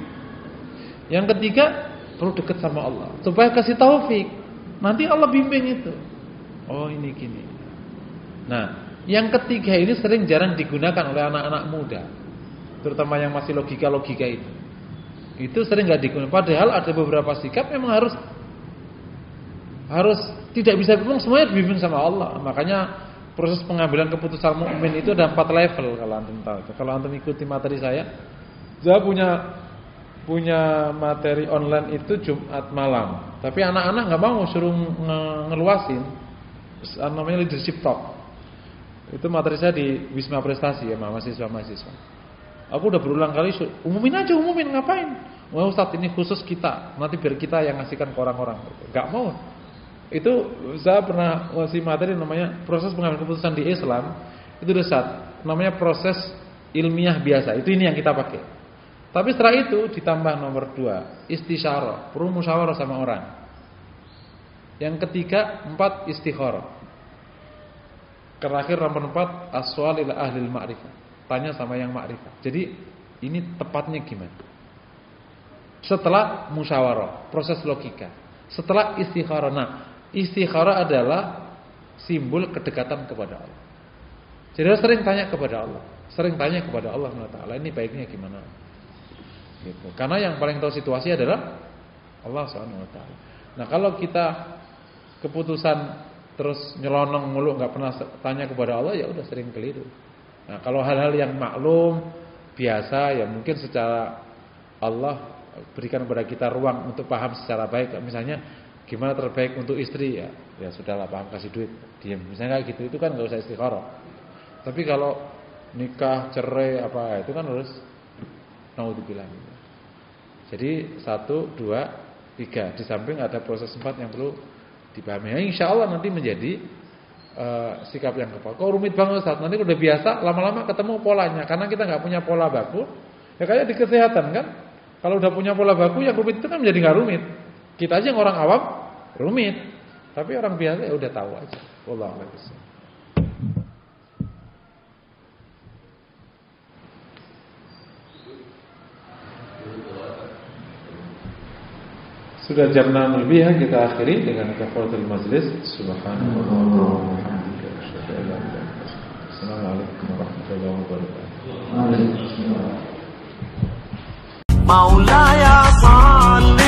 Yang ketiga, perlu dekat sama Allah supaya kasih taufik. Nanti Allah bimbing itu. Oh ini gini. Nah, yang ketiga ini sering jarang digunakan oleh anak-anak muda, terutama yang masih logika-logika itu. Itu sering nggak digunakan. Padahal ada beberapa sikap memang harus tidak bisa bimbing, semuanya dibimbing sama Allah. Makanya proses pengambilan keputusan mukmin itu ada 4 level kalau antum tahu. Kalau antum ikuti materi saya punya materi online itu Jumat malam. Tapi anak-anak nggak mau, suruh ngeluasin. Namanya leadership talk. Itu materi saya di Wisma Prestasi ya, mahasiswa. Aku udah berulang kali, umumin ngapain? Wah Ustaz, ini khusus kita, nanti biar kita yang ngasihkan ke orang-orang. Gak mau. Itu saya pernah ngasih materi namanya proses pengambilan keputusan di Islam. Itu dasar, namanya proses ilmiah biasa. Itu ini yang kita pakai. Tapi setelah itu ditambah nomor 2, istisyarah, perlu musyawarah sama orang. Yang ketiga, 4 istikharah. Terakhir nomor 4, as-su'al ila ahlil ma'rifah. Tanya sama yang ma'rifah. Jadi ini tepatnya gimana? Setelah musyawarah, proses logika. Setelah istikharah. Nah, istikharah adalah simbol kedekatan kepada Allah. Jadi sering tanya kepada Allah. Sering tanya kepada Allah SWT. Ini baiknya gimana? Gitu. Karena yang paling tahu situasi adalah Allah SWT. Nah, kalau kita keputusan terus nyelonong mulu, nggak pernah tanya kepada Allah, ya udah sering keliru. Nah, kalau hal-hal yang maklum biasa, ya mungkin secara Allah berikan kepada kita ruang untuk paham secara baik. Misalnya gimana terbaik untuk istri, ya sudahlah, paham, kasih duit, diam. Misalnya kayak gitu, itu kan nggak usah istikharah. Tapi kalau nikah, cerai apa, itu kan harus naudzubillah. Jadi 1, 2, 3. Di samping ada proses 4 yang perlu dipahami. Insya Allah nanti menjadi sikap yang kepala. Kok rumit banget Ustaz? Nanti udah biasa, lama-lama ketemu polanya. Karena kita nggak punya pola baku. Ya kayak di kesehatan kan. Kalau udah punya pola baku, yang rumit itu kan menjadi nggak rumit. Kita aja yang orang awam rumit. Tapi orang biasa ya udah tahu aja. Wallahu a'lam. Sudah jam 6 lebih ya, kita akhiri dengan kafaratul majlis. Subhanallah wa bihamdihi, asyhadu an la ilaha illa anta, assalamualaikum warahmatullahi wabarakatuh. Maulaya salli